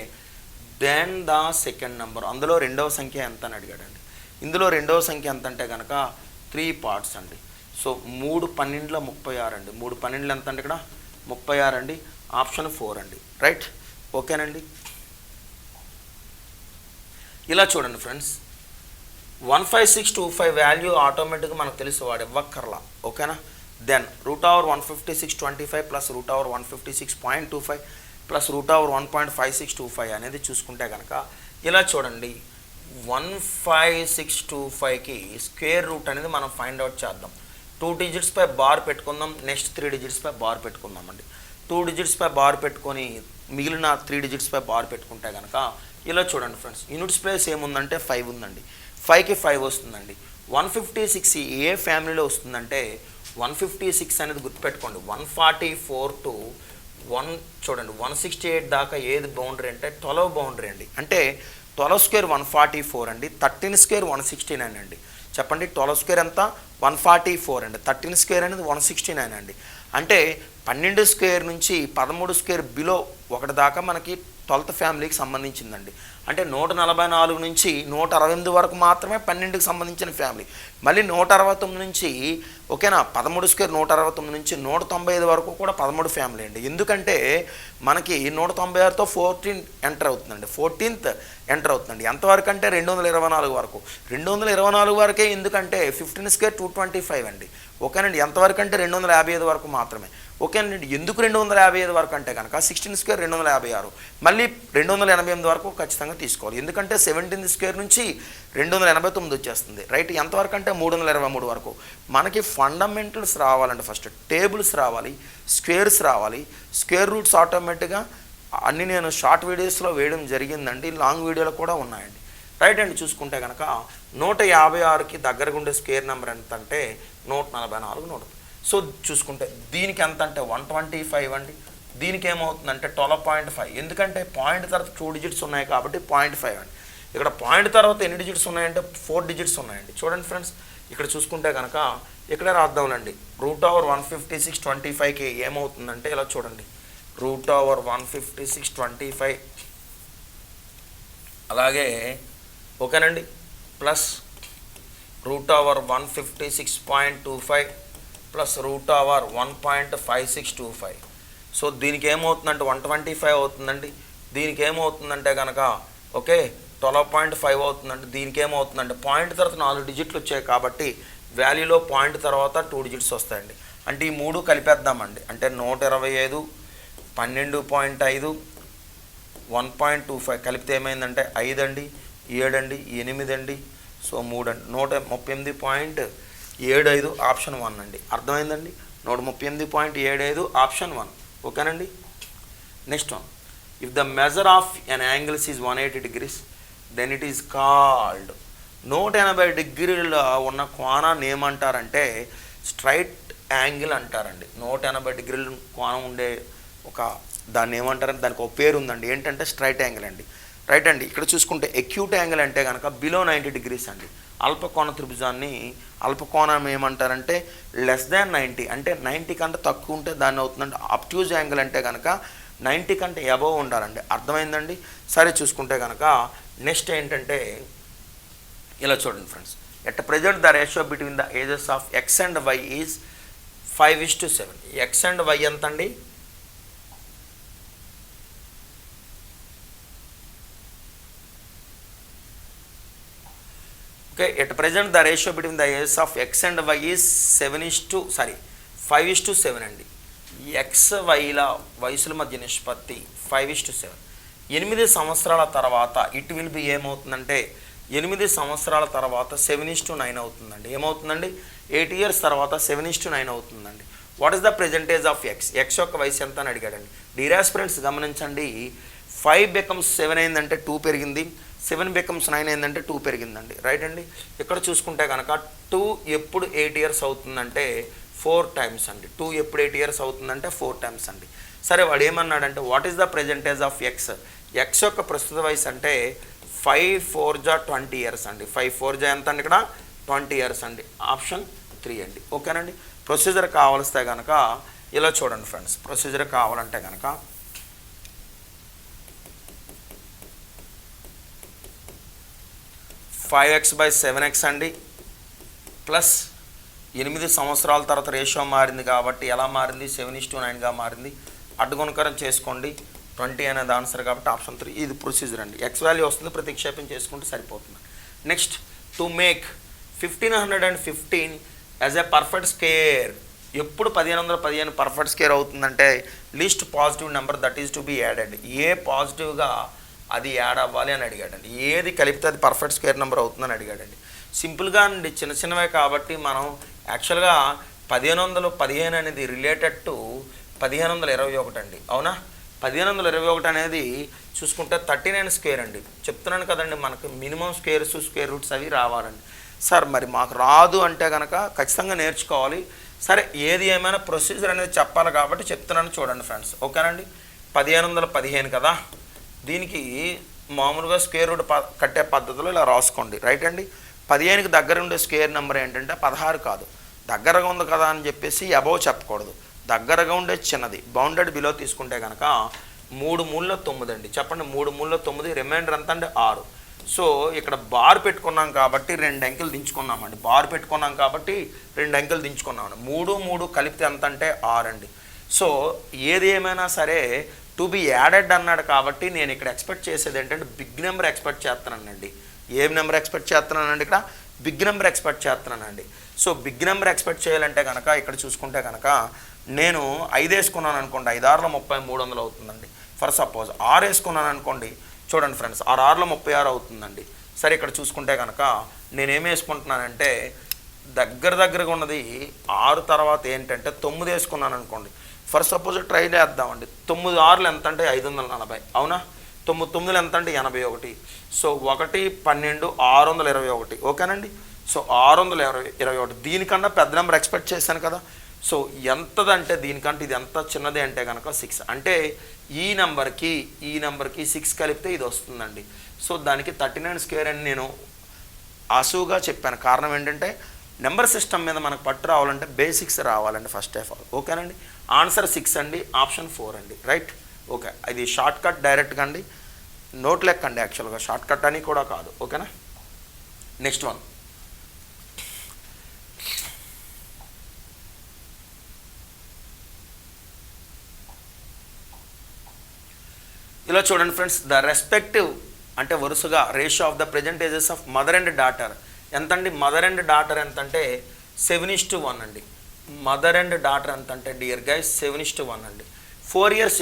Speaker 1: దెన్ ద సెకండ్ నెంబర్, అందులో రెండవ సంఖ్య ఎంత అని అడిగాడండి. ఇందులో రెండవ సంఖ్య ఎంత అంటే కనుక 3 పార్ట్స్ అండి. సో 3 12లో 36 అండి. 3 12లో ఎంత అండి, ఇక్కడ 36 అండి, ఆప్షన్ 4 అండి, రైట్. ఓకేనండి. ఇలా చూడండి ఫ్రెండ్స్, 15625 వాల్యూ ఆటోమేటిక్గా మనకు తెలుసు, వాడు ఇవ్వక్కర్లా, ఓకేనా. దెన్ √15625 ప్లస్ √156.25 ప్లస్ √1.5625 అనేది చూసుకుంటే కనుక ఇలా చూడండి, 15625కి స్క్వేర్ రూట్ అనేది మనం ఫైండ్ అవుట్ చేద్దాం. 2 digits పై బార్ పెట్టుకుందాం, నెక్స్ట్ 3 digits పై బార్ పెట్టుకుందామండి. 2 digits పై బార్ పెట్టుకొని మిగిలిన 3 digits పై బార్ పెట్టుకుంటే కనుక ఇలా చూడండి ఫ్రెండ్స్, యూనిట్స్ ప్లేస్ ఏముందంటే 5 ఉందండి. 5కి 5 వస్తుందండి. 156 ఏ ఫ్యామిలీలో వస్తుందంటే 156 అనేది గుర్తుపెట్టుకోండి. 144 to 1 చూడండి 168 దాకా ఏది బౌండరీ అంటే 12 బౌండరీ అండి. అంటే 12 స్క్వేర్ 144 అండి, 13 స్క్వేర్ 169 అండి. చెప్పండి, 12 స్క్వేర్ ఎంత 144 అండి, 13 స్క్వేర్ అనేది 169 అండి. అంటే 12 స్క్వేర్ నుంచి 13 స్క్వేర్ బిలో 1 దాకా మనకి 12th ఫ్యామిలీకి సంబంధించిందండి. అంటే 144 నుంచి 168 వరకు మాత్రమే 12కి సంబంధించిన ఫ్యామిలీ. మళ్ళీ 169 నుంచి ఓకేనా 13 స్క్వేర్ 169 నుంచి 195 వరకు కూడా 13 ఫ్యామిలీ అండి. ఎందుకంటే మనకి 196తో 14 ఎంటర్ అవుతుందండి, 14th ఎంటర్ అవుతుందండి. ఎంతవరకు అంటే 224 వరకు. 224 వరకే, ఎందుకంటే 15 స్క్వేర్ 225 అండి, ఓకేనండి. ఎంతవరకు అంటే 255 వరకు మాత్రమే, ఓకేనండి. ఎందుకు 255 వరకు అంటే కనుక 16 స్క్వేర్ 256, మళ్ళీ 288 వరకు ఖచ్చితంగా తీసుకోవాలి. ఎందుకంటే 17 స్క్వేర్ నుంచి 289 వచ్చేస్తుంది, రైట్. ఎంతవరకు అంటే 323 వరకు. మనకి ఫండమెంటల్స్ రావాలంటే ఫస్ట్ టేబుల్స్ రావాలి, స్క్వేర్స్ రావాలి, స్క్వేర్ రూట్స్ ఆటోమేటిక్గా అన్నీ నేను షార్ట్ వీడియోస్లో వేయడం జరిగిందండి, లాంగ్ వీడియోలో కూడా ఉన్నాయండి, రైట్ అండి. చూసుకుంటే కనుక 156కి దగ్గరగా ఉండే స్క్వేర్ నెంబర్ ఎంత అంటే 144. సో చూసుకుంటే దీనికి ఎంత అంటే 125 అండి. దీనికి ఏమవుతుందంటే 12.5, ఎందుకంటే పాయింట్ తర్వాత 2 digits ఉన్నాయి కాబట్టి 0.5 అండి. ఇక్కడ పాయింట్ తర్వాత ఎన్ని డిజిట్స్ ఉన్నాయంటే 4 డిజిట్స్ ఉన్నాయండి. చూడండి ఫ్రెండ్స్, ఇక్కడ చూసుకుంటే కనుక ఇక్కడే రాద్దాంలండి. √15625కి ఏమవుతుందంటే ఇలా చూడండి, √15625 అలాగే ఓకేనండి ప్లస్ √156.25 ప్లస్ √1.5625. సో దీనికి ఏమవుతుందంటే 125 అవుతుందండి. దీనికి ఏమవుతుందంటే కనుక ఓకే 12.5 అవుతుందండి. దీనికి ఏమవుతుందంటే పాయింట్ తర్వాత 4 డిజిట్లు వచ్చాయి కాబట్టి వాల్యూలో పాయింట్ తర్వాత 2 డిజిట్స్ వస్తాయండి. అంటే ఈ 3 కలిపేద్దామండి. అంటే 125, 12.5, 1.25 కలిపితే ఏమైందంటే 5 అండి, 7 అండి, 8 అండి, సో 3 అండి. 138.75 ఆప్షన్ 1 అండి. అర్థమైందండి, 138.75 ఆప్షన్ 1. ఓకేనండి. Next one, if the measure of an angles is 180 degrees then it is called. 180 డిగ్రీల ఉన్న కోణాన్ని ఏమంటారంటే స్ట్రైట్ యాంగిల్ అంటారండి. 180 డిగ్రీల కోణం ఉండే ఒక దాన్ని ఏమంటారంటే దానికి ఒక పేరు ఉందండి, ఏంటంటే స్ట్రైట్ యాంగిల్ అండి. రైట్ అండి. ఇక్కడ చూసుకుంటే ఎక్యూట్ యాంగిల్ అంటే కనుక బిలో 90 degrees అండి. అల్పకోణ త్రిభుజాన్ని అల్పకోణం ఏమంటారంటే <90, అంటే 90 కంటే తక్కువ ఉంటే దాన్ని అవుతుందండి. అబ్ట్యూజ్ యాంగిల్ అంటే కనుక 90 కంటే అబోవ్ ఉండాలండి. అర్థమైందండి. సరే చూసుకుంటే కనుక నెక్స్ట్ ఏంటంటే ఇలా చూడండి friends, at present the ratio between the ages of x and y is 5:7. X and y ఎంత అండి? Okay, at present the ratio between the ages of x and y is 5:7 అండి. ఎక్స్ వైల వయసుల మధ్య నిష్పత్తి 5:7. 8 సంవత్సరాల తర్వాత ఇట్ విల్ బి ఏమవుతుందంటే 8 సంవత్సరాల తర్వాత 7:9 అవుతుందండి. ఏమవుతుందండి? 8 years తర్వాత 7:9 అవుతుందండి. What is the present age of X? X యొక్క వయసు ఎంత అని అడిగాడండి. డిరాస్ ఫ్రెండ్స్ గమనించండి, 5 becomes 7 అయిందంటే 2 పెరిగింది, 7 becomes 9 అయిందంటే 2 పెరిగిందండి. రైట్ అండి. ఇక్కడ చూసుకుంటే కనుక 2 ఎప్పుడు 8 years అవుతుందంటే 4 times అండి. 2 ఎప్పుడు 8 years అవుతుందంటే 4 times అండి. సరే వాడు ఏమన్నాడంటే what is the present age of X? X యొక్క ప్రస్తుత వయసు అంటే 5 4 20 years అండి. 5 4 ఎంత అండి? ఇక్కడ 20 years అండి. ఆప్షన్ 3 అండి. ఓకేనండి. ప్రొసీజర్ కావాల్స్తే కనుక ఇలా చూడండి ఫ్రెండ్స్, ప్రొసీజర్ కావాలంటే కనుక 5x/7x అండి ప్లస్ 8 సంవత్సరాల తర్వాత రేషియో మారింది కాబట్టి ఎలా మారింది? 7:9గా మారింది. అడ్డుగుణకరం చేసుకోండి, 20 అనేది ఆన్సర్ కాబట్టి ఆప్షన్ 3. ఇది ప్రొసీజర్ అండి. ఎక్స్ వాల్యూ వస్తుంది, ప్రతిక్షేపం చేసుకుంటే సరిపోతుంది. Next, to make 1515 as a perfect square. ఎప్పుడు 1515 పర్ఫెక్ట్ స్క్వేర్ అవుతుందంటే least positive number that is to be added. ఏ పాజిటివ్గా అది యాడ్ అవ్వాలి అని అడిగాడండి. ఏది కలిపితే అది పర్ఫెక్ట్ స్క్వేర్ నెంబర్ అవుతుందని అడిగాడండి. సింపుల్గా అండి, చిన్న చిన్నవే కాబట్టి మనం యాక్చువల్గా 1515 అనేది రిలేటెడ్ టు 1521 అండి. అవునా? 1521 అనేది చూసుకుంటే 39 స్క్వేర్ అండి. చెప్తున్నాను కదండి, మనకు మినిమం స్క్వేర్స్ స్క్వేర్ రూట్స్ అవి రావాలండి. సార్ మరి మాకు రాదు అంటే కనుక ఖచ్చితంగా నేర్చుకోవాలి. సరే ఏది ఏమైనా ప్రొసీజర్ అనేది చెప్పాలి కాబట్టి చెప్తున్నాను, చూడండి ఫ్రెండ్స్. ఓకేనండి. 1515 కదా, దీనికి మామూలుగా స్క్వేర్ రూట్ కట్టే పద్ధతిలో ఇలా రాసుకోండి. రైట్ అండి. 15కి దగ్గర ఉండే స్క్వేర్ నెంబర్ ఏంటంటే 16 కాదు. దగ్గరగా ఉంది కదా అని చెప్పేసి అబౌవ్ చెప్పకూడదు. దగ్గరగా ఉండే చిన్నది బౌండెడ్ బిలో తీసుకుంటే కనుక 3 మూలలో 9 అండి. చెప్పండి, 3 మూలలో 9, రిమైండర్ ఎంత అండి? 6. సో ఇక్కడ బార్ పెట్టుకున్నాం కాబట్టి 2 అంకెలు దించుకున్నామండి. బార్ పెట్టుకున్నాం కాబట్టి 2 అంకెలు దించుకున్నామండి. 3 3 కలిపితే ఎంత అంటే 6 అండి. సో ఏది ఏమైనా సరే టు బి యాడెడ్ అన్నాడు కాబట్టి నేను ఇక్కడ ఎక్స్పెక్ట్ చేసేది ఏంటంటే బిగ్ నెంబర్ ఎక్స్పెక్ట్ చేస్తున్నానండి. ఏం నెంబర్ ఎక్స్పెక్ట్ చేస్తున్నానండి? ఇక్కడ బిగ్ నెంబర్ ఎక్స్పెక్ట్ చేస్తున్నానండి. సో బిగ్ నెంబర్ ఎక్స్పెక్ట్ చేయాలంటే కనుక ఇక్కడ చూసుకుంటే కనుక నేను 5 వేసుకున్నాను అనుకోండి, 5 6ల 30 300 అవుతుందండి. ఫర్ సపోజ్ 6 వేసుకున్నాను అనుకోండి, చూడండి ఫ్రెండ్స్, 6 6ల 36 అవుతుందండి. సరే ఇక్కడ చూసుకుంటే కనుక నేనేం వేసుకుంటున్నానంటే దగ్గరగా ఉన్నది 6 తర్వాత ఏంటంటే 9 వేసుకున్నాను అనుకోండి. ఫర్ సపోజ్ ట్రై చేద్దామండి. 9 6లు ఎంత అంటే 540. అవునా? 9 9లు ఎంత అంటే 81. సో 1 12 621. ఓకేనండి. సో 621. దీనికన్నా పెద్ద నెంబర్ ఎక్స్పెక్ట్ చేశాను కదా. సో ఎంతదంటే దీనికంటే ఇది ఎంత చిన్నది అంటే కనుక 6. అంటే ఈ నెంబర్కి 6 కలిపితే ఇది వస్తుందండి. సో దానికి 39 స్క్వేర్ అని నేను ఆసువుగా చెప్పాను. కారణం ఏంటంటే నెంబర్ సిస్టమ్ మీద మనకు పట్టు రావాలంటే బేసిక్స్ రావాలండి ఫస్ట్ ఆఫ్ ఆల్. ఓకేనండి. ఆన్సర్ 6 అండి, ఆప్షన్ 4 అండి. రైట్. ఓకే, ఇది షార్ట్ కట్ డైరెక్ట్గా అండి, నోట్ లెక్క అండి, యాక్చువల్గా షార్ట్ కట్ అని కూడా కాదు. ఓకేనా. నెక్స్ట్ వన్, ఇలా చూడండి ఫ్రెండ్స్. ద రెస్పెక్టివ్ అంటే వరుసగా ratio of the present ages of mother and daughter ఎంతండి? మదర్ అండ్ డాటర్ ఎంతంటే 7:1 అండి. మదర్ అండ్ డాటర్ ఎంతంటే డియర్ గైస్ 7:1 అండి. 4 years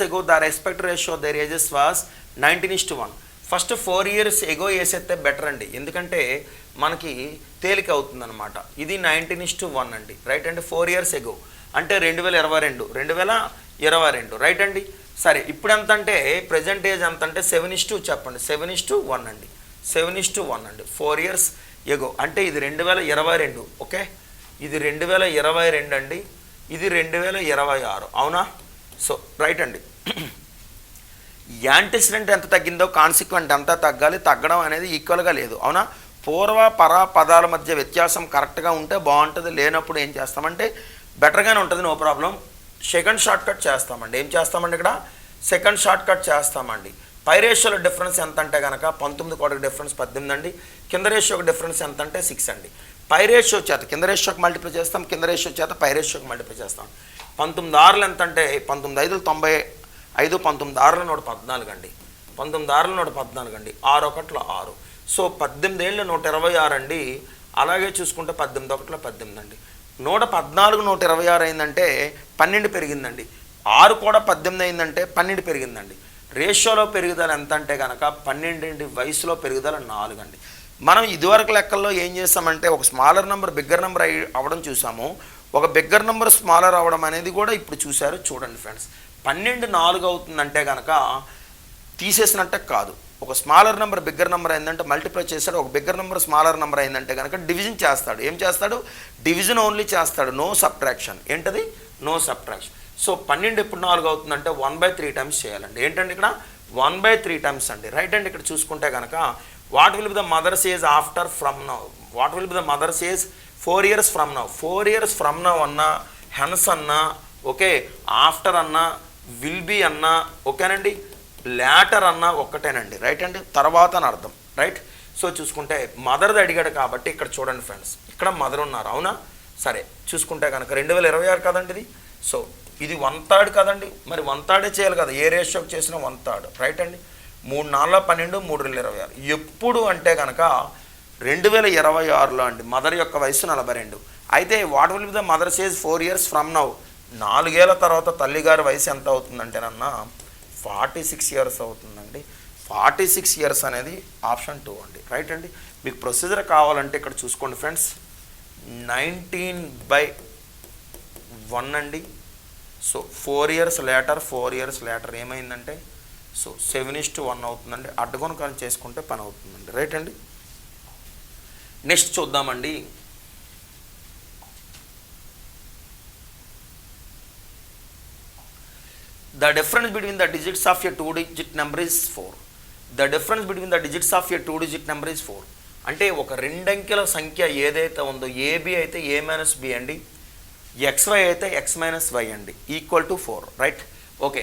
Speaker 1: ago the respect ratio there ages was 19:1. First 4 years ago వేసేస్తే better అండి, ఎందుకంటే మనకి తేలిక అవుతుంది అనమాట. ఇది 19:1 అండి. రైట్ అండి. 4 years ago అంటే 2022 రైట్ అండి. సరే, ఇప్పుడు ఎంత అంటే ప్రజెంట్ ఏజ్ ఎంత అంటే 7:2 చెప్పండి. 7:1 అండి. 7:1 అండి. 4 years ago అంటే ఇది 2022. ఓకే, ఇది 2022 అండి, ఇది 2026. అవునా? సో రైట్ అండి. యాంటిసిడెంట్ ఎంత తగ్గిందో కాన్సిక్వెంట్ ఎంత తగ్గాలి. తగ్గడం అనేది ఈక్వల్గా లేదు. అవునా? పూర్వ పర పదాల మధ్య వ్యత్యాసం కరెక్ట్గా ఉంటే బాగుంటుంది, లేనప్పుడు ఏం చేస్తామంటే బెటర్గానే ఉంటుంది, no problem. Second shortcut చేస్తామండి. ఏం చేస్తామండి ఇక్కడ? సెకండ్ షార్ట్ కట్ చేస్తామండి. పై రేషియోల డిఫరెన్స్ ఎంత అంటే కనుక 19 కోటకి డిఫరెన్స్ 18 అండి. కింద రేషియోకి డిఫరెన్స్ ఎంత అంటే 6 అండి. పై రేషియో చేత కింద రేషియోకి మల్టిప్లై చేస్తాం, కింద రేషియో చేత పై రేషియోకి మల్టిప్లై చేస్తాం. 19 6 ఎంత అంటే 19 5 95, 19 6 114 అండి. 19 6 114 అండి. 6 1 6. సో 18 ఏళ్ళు 126 అండి. అలాగే చూసుకుంటే 18 1 18 అండి. 114 126 అయిందంటే 12 పెరిగిందండి. 6 కూడా 18 అయిందంటే 12 పెరిగిందండి. రేషియోలో పెరుగుదల ఎంత అంటే కనుక 12 వయసులో పెరుగుదల 4 అండి. మనం ఇదివరకు లెక్కల్లో ఏం చేస్తామంటే ఒక స్మాలర్ నెంబర్ బిగ్గర్ నెంబర్ అవ్వడం చూసాము, ఒక బిగ్గర్ నెంబర్ స్మాలర్ అవ్వడం అనేది కూడా ఇప్పుడు చూశారు. చూడండి ఫ్రెండ్స్, 12 4 అవుతుందంటే కనుక తీసేసినట్టే కాదు. ఒక స్మాలర్ నెంబర్ బిగ్గర్ నెంబర్ అయిందంటే మల్టిప్లై చేస్తాడు, ఒక బిగ్గర్ నెంబర్ స్మాలర్ నెంబర్ అయిందంటే కనుక డివిజన్ చేస్తాడు. ఏం చేస్తాడు? డివిజన్ ఓన్లీ చేస్తాడు, నో సబ్ట్రాక్షన్. ఏంటది? No subtraction. సో 12 ఎప్పుడు 4 అవుతుందంటే 1/3 టైమ్స్ చేయాలండి. ఏంటండి ఇక్కడ? 1/3 టైమ్స్ అండి. రైట్ అండి. ఇక్కడ చూసుకుంటే కనుక what will be the mother's age after from now? What will be the mother's age 4 years from now? 4 years from now అన్నా, హెన్స్ అన్నా, ఓకే, ఆఫ్టర్ అన్నా, విల్ బీ అన్నా, ఓకేనండి, లేటర్ అన్నా ఒక్కటేనండి. రైట్ అండి. తర్వాత అని అర్థం. రైట్. సో చూసుకుంటే మదర్ది అడిగాడు కాబట్టి ఇక్కడ చూడండి ఫ్రెండ్స్, ఇక్కడ మదర్ ఉన్నారు. అవునా? సరే, చూసుకుంటే కనుక 2026 కదండి ఇది. సో ఇది 1/3 కదండి, మరి 1/3 చేయాలి కదా, ఏ రేషియోకి చేసినా 1/3. రైట్ అండి. 3 4 12, 3 26. ఎప్పుడు అంటే కనుక 2026లో అండి. మదర్ యొక్క వయసు 42. అయితే what will be the mother's age 4 years from now? 4 ఏళ్ల తర్వాత తల్లిగారి వయసు ఎంత అవుతుందంటేనన్నా 46 years అవుతుందండి. 46 years అనేది ఆప్షన్ 2 అండి. రైట్ అండి. మీకు ప్రొసీజర్ కావాలంటే ఇక్కడ చూసుకోండి ఫ్రెండ్స్, 19/1 అండి. సో 4 years లేటర్ ఏమైందంటే సో 7:1 అవుతుందండి. అడ్డగొనకాలం చేసుకుంటే పని అవుతుందండి. రైట్ అండి. నెక్స్ట్ చూద్దామండి. The difference between the digits of a 2-digit number is 4. The difference between the digits of a 2-digit number is 4. అంటే ఒక రెండంకెల సంఖ్య ఏదైతే ఉందో, ఏబి అయితే a-b అండి, xy అయితే x-y అండి, equal to 4. Right. Okay.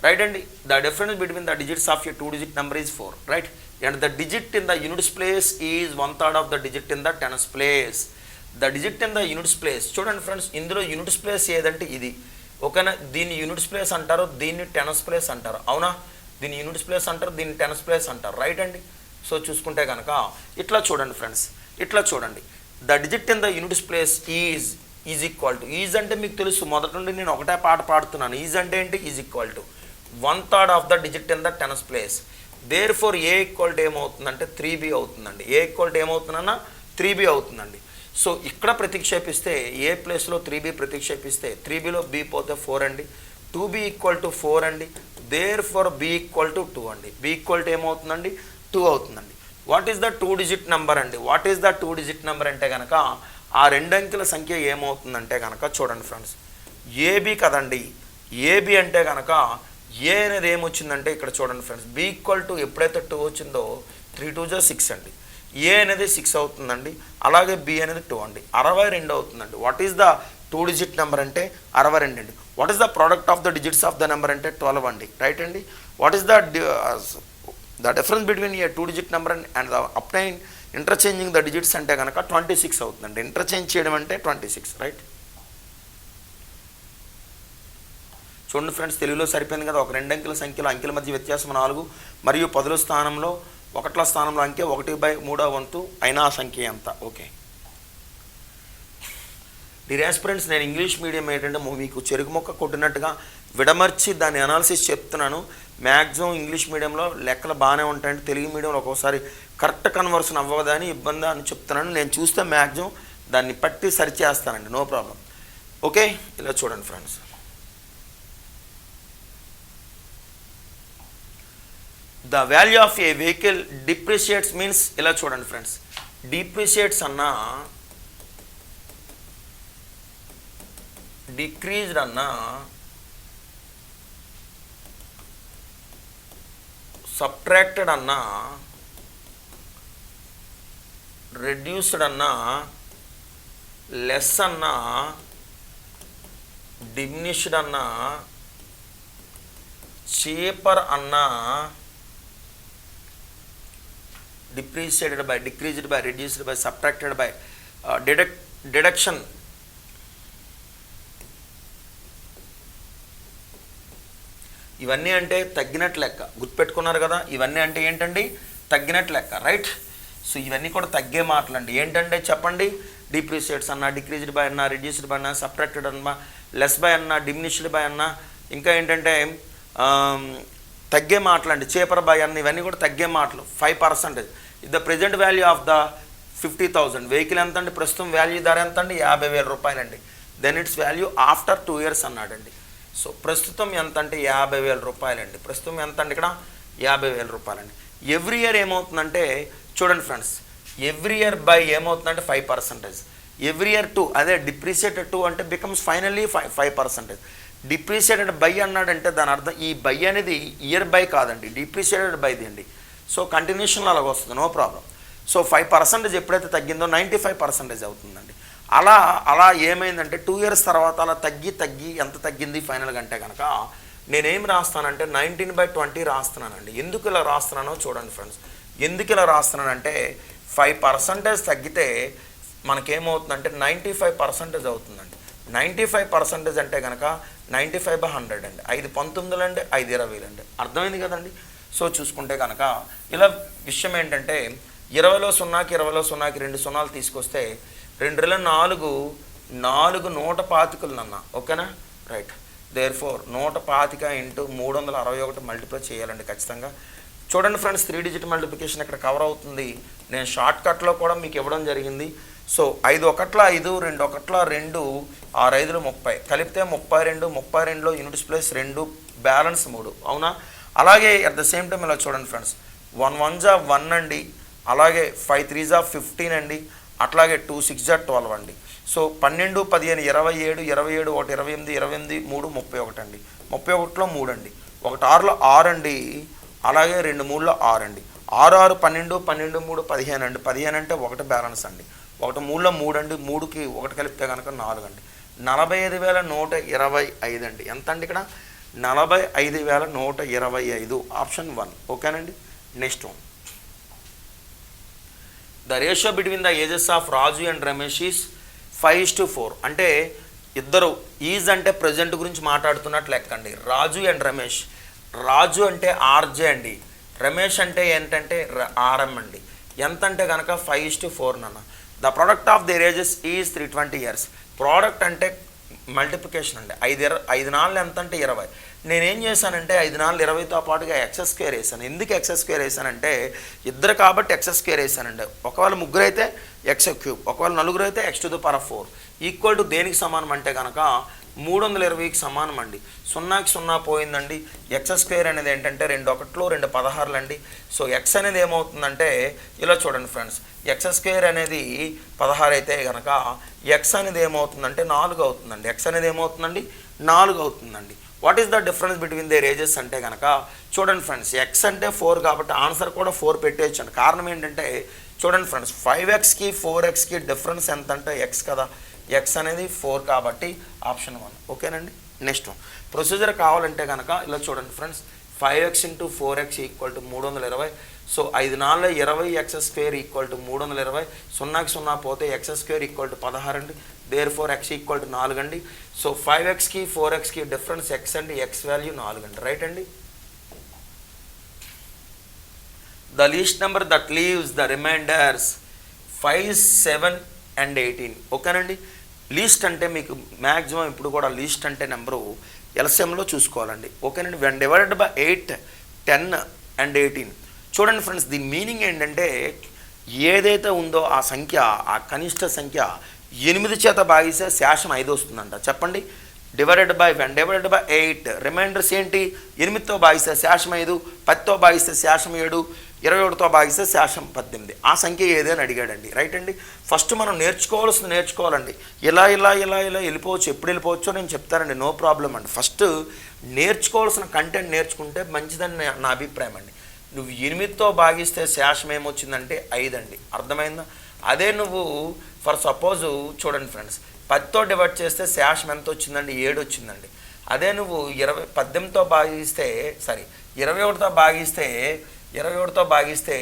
Speaker 1: Right అండి. The difference between the digits of a 2-digit number is 4. Right. And the digit in the units place is 1/3 of the digit in the tens place. The digit in the units place. చూడండి friends, ఇందులో units place ఏదంటే ఇది. ఓకేనా? దీన్ని units place అంటారు, దీన్ని tens place అంటారు. అవునా? దీన్ని యూనిట్స్ ప్లేస్ అంటారు, దీన్ని టెన్స్ ప్లేస్ అంటారు. రైట్ అండి. సో చూసుకుంటే కనుక ఇట్లా చూడండి ఫ్రెండ్స్, ఇట్లా చూడండి. The digit in the units place is equal to, is అంటే మీకు తెలుసు, మొదటి నుండి నేను ఒకటే పాట పాడుతున్నాను. ఈజ్ అంటే ఏంటి? Is equal to 1/3 of the digit in the tens place. Therefore a equal to ఏమవుతుందంటే 3b అవుతుందండి. ఏ ఈక్వల్ టు ఏమవుతుందన్నా 3b అవుతుందండి. సో ఇక్కడ ప్రతిక్షేపిస్తే ఏ ప్లేస్లో 3b ప్రతిక్షేపిస్తే 3bలో b పోతే 4 అండి. 2b ఈక్వల్ టు 4 అండి. Therefore b equal to 2 అండి. b ఈక్వల్ టు ఏమవుతుందండి? 2 అవుతుందండి. What is the 2-digit number అండి? What is the 2-digit number అంటే కనుక ఆ రెండంకెల సంఖ్య ఏమవుతుందంటే కనుక చూడండి ఫ్రెండ్స్, ఏబి కదండి. ఏబి అంటే కనుక ఏ అనేది ఏమొచ్చిందంటే ఇక్కడ చూడండి ఫ్రెండ్స్, బి ఈక్వల్ టు ఎప్పుడైతే 2 వచ్చిందో 3 2 జా 6 అండి. ఏ అనేది 6 అవుతుందండి, అలాగే బి అనేది 2 అండి, 62 అవుతుందండి. What is the 2 digit number అంటే 62 అండి. What is the product of the digits of the number అంటే 12 అండి, రైట్ అండి. What is the difference between a 2 digit number and the obtained interchanging the digits అంటే కనుక 26 అవుతుందండి. ఇంటర్చేంజ్ చేయడం అంటే 26, రైట్. చూడండి ఫ్రెండ్స్, తెలుగులో సరిపోయింది కదా. ఒక 2 అంకెల సంఖ్యలో అంకెల మధ్య వ్యత్యాసం 4 మరియు 10ల స్థానంలో 1ల స్థానంలో అంకె 1/3వ వంతు అయినా ఆ సంఖ్య ఎంత? ఓకే డియర్ ఆస్పిరెంట్స్, నేను ఇంగ్లీష్ మీడియం ఏంటంటే మీకు చెరుకు మొక్క కొట్టినట్టుగా విడమర్చి దాని అనాలిసిస్ చెప్తున్నాను. మ్యాక్సిమం ఇంగ్లీష్ మీడియంలో లెక్కలు బాగానే ఉంటాయండి, తెలుగు మీడియంలో ఒక్కోసారి కరెక్ట్ కన్వర్షన్ అవ్వదని ఇబ్బంది అని చెప్తున్నాను. నేను చూస్తే మ్యాక్సిమం దాన్ని పట్టి సరిచేస్తానండి, నో ప్రాబ్లం. ఓకే, ఇలా చూడండి friends. The value of A vehicle డిప్రిషియేట్స్ means, ఇలా చూడండి ఫ్రెండ్స్, డిప్రిషియేట్స్ అన్నా డిక్రీజ్డ్ అన్నా సబ్ట్రాక్టెడ్ అన్నా రెడ్యూస్డ్ అన్నా లెస్ అన్నా డిమినిష్డ్ అన్నా చీపర్ అన్నా depreciated by, decreased by, reduced by, subtracted by, deduction, ఇవన్నీ అంటే తగ్గినట్లు లెక్క. గుర్తుపెట్టుకున్నారు కదా, ఇవన్నీ అంటే ఏంటండి? తగ్గినట్లు లెక్క, రైట్. సో ఇవన్నీ కూడా తగ్గే మాటలండి. ఏంటంటే చెప్పండి, డిప్రిషియేట్స్ అన్నా, డిక్రీజ్డ్ బై అన్నా, రిడ్యూస్డ్ బై అన్నా, సబ్ట్రాక్టెడ్ అన్నా, లెస్ బై అన్నా, డిమినిష్డ్ బై అన్నా, ఇంకా ఏంటంటే తగ్గే మాటలండి. చేపర్ బై అన్న, ఇవన్నీ కూడా తగ్గే మాటలు. 5%. The present value of the 50,000 vehicle ఎంత అండి? ప్రస్తుతం వాల్యూ ధర ఎంత అండి? 50,000 రూపాయలండి. Then its value after 2 years అన్నాడండి. సో ప్రస్తుతం ఎంత అంటే 50,000 రూపాయలండి. ప్రస్తుతం ఎంత అండి? ఇక్కడ 50,000 రూపాయలండి. ఎవ్రీ ఇయర్ ఏమవుతుందంటే చూడండి ఫ్రెండ్స్, ఎవ్రీ ఇయర్ బై ఏమవుతుందంటే 5%. ఎవ్రీ ఇయర్ 2, అదే డిప్రిషియేటెడ్ 2 అంటే బికమ్స్ ఫైనల్లీ 5%. డిప్రిషియేటెడ్ బై అన్నాడంటే దాని అర్థం ఈ బై అనేది ఇయర్ బై కాదండి, డిప్రిషియేటెడ్ బైది అండి. సో కంటిన్యూషన్లో అలాగ వస్తుంది, నో ప్రాబ్లం. సో 5% ఎప్పుడైతే తగ్గిందో 95% అవుతుందండి. అలా ఏమైందంటే 2 years తర్వాత అలా తగ్గి ఎంత తగ్గింది ఫైనల్గా అంటే కనుక నేనేం రాస్తానంటే 19/20 రాస్తున్నానండి. ఎందుకు ఇలా రాస్తున్నానో చూడండి ఫ్రెండ్స్. ఎందుకు ఇలా రాస్తున్నానంటే 5% తగ్గితే మనకేమవుతుందంటే 95% అవుతుందండి. 95% అంటే కనుక 95/100 అండి. 5 19 అండి, 5 20 అండి. అర్థమైంది కదండి. సో చూసుకుంటే కనుక ఇలా విషయం ఏంటంటే 20లో 0కి 20లో 0కి 2 సున్నాలు తీసుకొస్తే 2 4 125 అన్న, ఓకేనా, రైట్. దేర్ ఫోర్ 125 × 361 మల్టిప్లై చేయాలండి ఖచ్చితంగా. చూడండి ఫ్రెండ్స్, 3 digit మల్టిప్లికేషన్ ఇక్కడ కవర్ అవుతుంది. నేను షార్ట్ కట్లో కూడా మీకు ఇవ్వడం జరిగింది. సో 5 1ల 5, 2 1ల 2, 6 5లు 30 కలిపితే 32, 32లో యూనిట్స్ ప్లస్ 2 బ్యాలెన్స్ 3, అవునా. అలాగే అట్ ద సేమ్ టైం ఇలా చూడండి ఫ్రెండ్స్, 1 1 జా 1 అండి, అలాగే 5 3 జా 15 అండి, అట్లాగే 2 6 జా 12 అండి. సో 12 15 27, 27 1 28, 28 3 31 అండి, 31లో 3 అండి, 1 6లో 6 అండి, అలాగే 2 3లో 6 అండి, 6 6 12 12 3 15 అండి, 15 అంటే 1 బ్యాలెన్స్ అండి, 1 3లో 3 అండి, 3కి 1 కలిపితే కనుక 4 అండి, 45,125 అండి. ఎంత అండి ఇక్కడ? 45,125, ఆప్షన్ 1, ఓకేనండి. Next one, the ratio between the ages of Raju and Ramesh is 5:4. అంటే ఇద్దరు ఈజ్ అంటే ప్రజెంట్ గురించి మాట్లాడుతున్నట్లు లెక్కండి. రాజు అండ్ రమేష్, రాజు అంటే ఆర్జే అండి, రమేష్ అంటే ఏంటంటే ఆర్ఎం అండి. ఎంత అంటే కనుక 5:4 నాన్న. The product of their ages is 320 years. Product అంటే మల్టిప్లికేషన్ అండి. 5 4 ఎంత అంటే 20. నేనేం చేశానంటే 5 4 20తో పాటుగా x² వేసాను. ఎందుకు x² వేసానంటే ఇద్దరు కాబట్టి x² వేసానండి. ఒకవేళ ముగ్గురు అయితే x3, ఒకవేళ నలుగురు అయితే x⁴ ఈక్వల్ టు దేనికి సమానం అంటే కనుక 320కి సమానం అండి. 0కి 0 పోయిందండి. x² అనేది ఏంటంటే 2 1లు 2 16లు అండి. సో x అనేది ఏమవుతుందంటే ఇలా చూడండి ఫ్రెండ్స్, x² అనేది 16 అయితే కనుక x అనేది ఏమవుతుందంటే 4 అవుతుందండి. x అనేది ఏమవుతుందండి 4 అవుతుందండి. What is the difference between there ages అంటే కనుక చూడండి ఫ్రెండ్స్, ఎక్స్ అంటే 4 కాబట్టి ఆన్సర్ కూడా 4 పెట్టేయచ్చు అండి. కారణం ఏంటంటే చూడండి ఫ్రెండ్స్, 5xకి 4xకి డిఫరెన్స్ ఎంత అంటే ఎక్స్ కదా, ఎక్స్ అనేది 4 కాబట్టి ఆప్షన్ 1. ఓకేనండి. నెక్స్ట్ ప్రొసీజర్ కావాలంటే కనుక ఇలా చూడండి friends, 5x × 4x = 320. So 5 4 20 x² = 320. 0కి 0 పోతే x² = 16 అండి. దేర్ఫోర్ x = 4 అండి. సో 5xకి 4xకి డిఫరెన్స్ x అండి, x వాల్యూ 4 అండి. రైట్ అండి. The least number that leaves the remainders 5, 7 and 18. ఓకేనండి. లీస్ట్ అంటే మీకు మ్యాక్సిమం ఇప్పుడు కూడా లీస్ట్ అంటే నెంబరు ఎల్సిఎంలో చూసుకోవాలండి. ఓకేనండి. when divided by 8, 10 and 18. చూడండి ఫ్రెండ్స్, దీని మీనింగ్ ఏంటంటే ఏదైతే ఉందో ఆ సంఖ్య, ఆ కనిష్ట సంఖ్య 8 చేత భాగిస్తే శేషం 5 వస్తుందంట. చెప్పండి. when divided by 8, రిమైండర్స్ ఏంటి? 8తో భాగిస్తే శేషం 5, 10తో భాగిస్తే శేషం 7, 21తో భాగిస్తే శేషం 18. ఆ సంఖ్య ఏదని అడిగాడండి. రైట్ అండి. ఫస్ట్ మనం నేర్చుకోవాలండి. ఇలా వెళ్ళిపోవచ్చు, ఎప్పుడు వెళ్ళిపోవచ్చో నేను చెప్తానండి, నో ప్రాబ్లం అండి. ఫస్ట్ నేర్చుకోవాల్సిన కంటెంట్ నేర్చుకుంటే మంచిదని నా అభిప్రాయం అండి. నువ్వు 8తో భాగిస్తే శేషం ఏమొచ్చిందంటే 5 అండి. అర్థమైందా? అదే నువ్వు ఫర్ సపోజ్ చూడండి ఫ్రెండ్స్, 10తో డివైడ్ చేస్తే శేషం ఎంత వచ్చిందండి? 7 వచ్చిందండి. అదే నువ్వు 18తో భాగిస్తే 21తో భాగిస్తే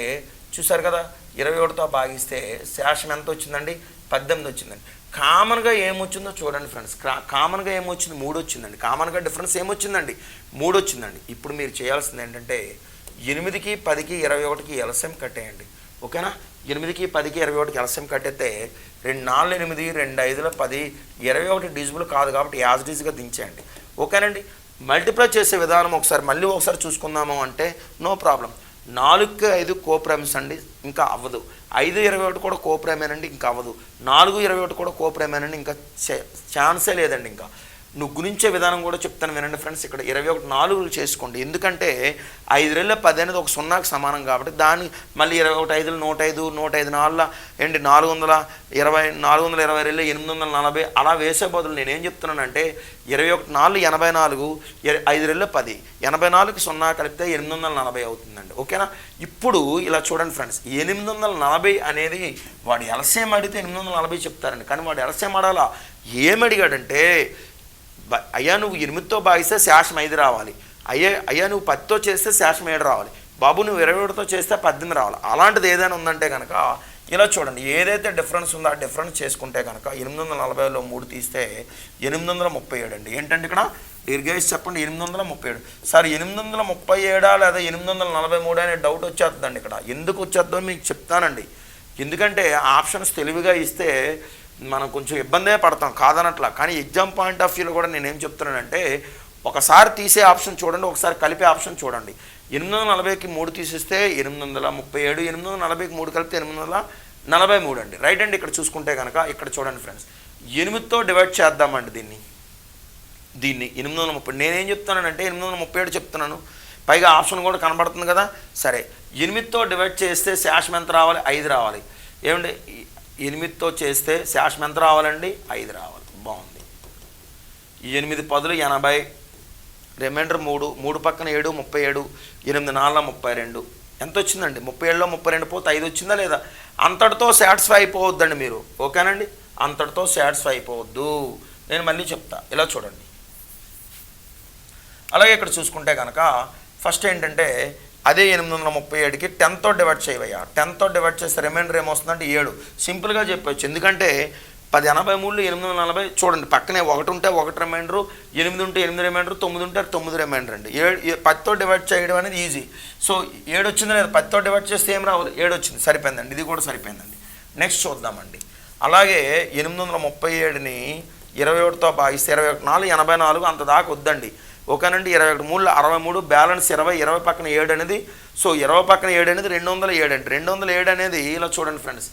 Speaker 1: చూసారు కదా, 21తో భాగిస్తే శేషం ఎంత వచ్చిందండి? 18 వచ్చిందండి. కామన్గా ఏమొచ్చిందో చూడండి ఫ్రెండ్స్, కామన్గా ఏమొచ్చింది? 3 వచ్చిందండి. కామన్గా డిఫరెన్స్ ఏమొచ్చిందండి? 3 వచ్చిందండి. ఇప్పుడు మీరు చేయాల్సింది ఏంటంటే 8కి 10కి 21కి ఎల్సిఎం కట్టేయండి. ఓకేనా? 8కి 10కి 21కి ఎల్సిఎం కట్టేస్తే 2 4 8, 2 5 10, 21 డిజిబుల్ కాదు కాబట్టి యాజ్ డిజ్గా దించేయండి. ఓకేనండి. మల్టిప్లై చేసే విధానం మళ్ళీ ఒకసారి చూసుకుందాము అంటే నో ప్రాబ్లం. 4కి 5 కోప్రైమ్స్ అండి, ఇంకా అవ్వదు. 5 21 కూడా కోప్రైమేనండి, ఇంకా అవ్వదు. 4 21 కూడా కోప్రైమేనండి, ఇంకా ఛాన్సే లేదండి. ఇంకా నువ్వు గురించే విధానం కూడా చెప్తాను వినండి ఫ్రెండ్స్. ఇక్కడ 21 4 చేసుకోండి. ఎందుకంటే 5 2 10 అనేది ఒక 0కి సమానం కాబట్టి దాన్ని మళ్ళీ 21 5 105, 105 4 ఏంటి 420, 420 840 అలా వేసే బదులు నేనేం చెప్తున్నానంటే 21 4 84, 5 2 10, 84కి 0 కలిపితే 840 అవుతుందండి. ఓకేనా? ఇప్పుడు ఇలా చూడండి ఫ్రెండ్స్, 840 అనేది వాడు ఎల్సిఎం అడిగితే 840 చెప్తారండి. కానీ వాడు ఎల్సిఎం అడాలా ఏమడిగాడంటే, అయ్యా నువ్వు 8తో భాగిస్తే శేషం 5 రావాలి, అయ్యా నువ్వు 10తో చేస్తే శేషం 7 రావాలి, బాబు నువ్వు 21తో చేస్తే 18 రావాలి. అలాంటిది ఏదైనా ఉందంటే కనుక ఇలా చూడండి, ఏదైతే డిఫరెన్స్ ఉందో ఆ డిఫరెన్స్ చేసుకుంటే కనుక 840లో 3 తీస్తే 837 అండి. ఏంటంటే ఇక్కడ దీర్ఘేష్ చెప్పండి, 837. సార్ 837 లేదా 843 అనే డౌట్ వచ్చేస్తుందండి. ఇక్కడ ఎందుకు వచ్చేద్దో మీకు చెప్తానండి. ఎందుకంటే ఆప్షన్స్ తెలివిగా ఇస్తే మనం కొంచెం ఇబ్బందే పడతాం, కాదనట్లా. కానీ ఎగ్జామ్ పాయింట్ ఆఫ్ వ్యూలో కూడా నేనేం చెప్తున్నానంటే ఒకసారి తీసే ఆప్షన్ చూడండి, ఒకసారి కలిపే ఆప్షన్ చూడండి. 840కి 3 తీసేస్తే 837, 840కి 3 కలిపితే 843 అండి. రైట్ అండి. ఇక్కడ చూసుకుంటే కనుక ఇక్కడ చూడండి ఫ్రెండ్స్, 8తో డివైడ్ చేద్దామండి దీన్ని 830. నేనేం చెప్తానంటే 837 చెప్తున్నాను, పైగా ఆప్షన్ కూడా కనబడుతుంది కదా. సరే 8తో డివైడ్ చేస్తే శేషం ఎంత రావాలి? 5 రావాలి. ఏమండి 8తో చేస్తే శేషం ఎంత రావాలండి? 5 రావాలి. బాగుంది. 8 10 80, రిమైండర్ 3 పక్కన 7 37, 8 4 32 ఎంత వచ్చిందండి? 37లో 32 పోతే 5 వచ్చిందా లేదా? అంతటితో సాటిస్ఫై అయిపోవద్దండి మీరు. ఓకేనండి. అంతటితో సాటిస్ఫై అయిపోవద్దు. నేను మళ్ళీ చెప్తా, ఇలా చూడండి. అలాగే ఇక్కడ చూసుకుంటే కనుక ఫస్ట్ ఏంటంటే అదే 837కి 10తో డివైడ్ చేయవయ్యా. 10తో డివైడ్ చేస్తే రిమైండర్ ఏమొస్తుందంటే 7. సింపుల్గా చెప్పవచ్చు. ఎందుకంటే 1083లో 840 చూడండి, పక్కనే 1 ఉంటే 1 రిమైండరు, 8 ఉంటే 8 రిమైండరు, 9 ఉంటే 9 రిమైండర్ అండి. 10తో డివైడ్ చేయడం అనేది ఈజీ. సో 7 వచ్చింది లేదా? 10తో డివైడ్ చేస్తే ఏం రావాలి? 7 వచ్చింది. సరిపోయిందండి. ఇది కూడా సరిపోయిందండి. నెక్స్ట్ చూద్దామండి. అలాగే 837ని 21తో భాగిస్తే 21 4 84 అంత దాకా వద్దండి. ఓకేనండి. 21 3 63, బ్యాలెన్స్ 20, 20 పక్కన 7 అనేది. సో 20 పక్కన 7 అనేది 207 అండి. 207 అనేది ఇలా చూడండి ఫ్రెండ్స్,